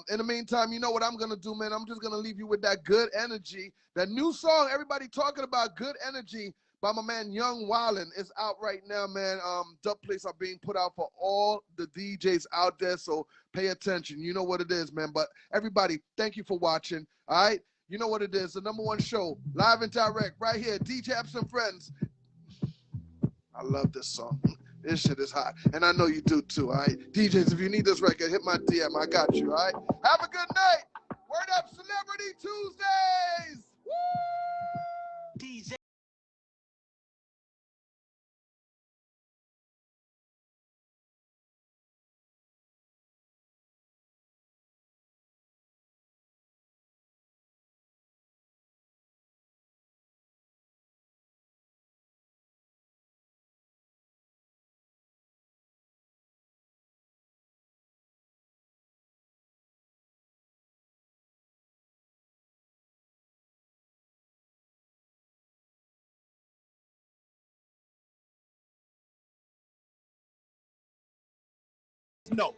In the meantime, you know what I'm going to do, man? I'm just going to leave you with that good energy. That new song, everybody talking about, Good Energy, by my man Young Wildin', is out right now, man. Dub plates are being put out for all the DJs out there, so pay attention. You know what it is, man. But everybody, thank you for watching, all right? You know what it is, the #1 show, live and direct, right here, DJ Epps and Friends. I love this song. This shit is hot, and I know you do too, all right? DJs, if you need this record, hit my DM. I got you, all right? Have a good night. Word up, Celebrity Tuesdays. Woo! DJ. No.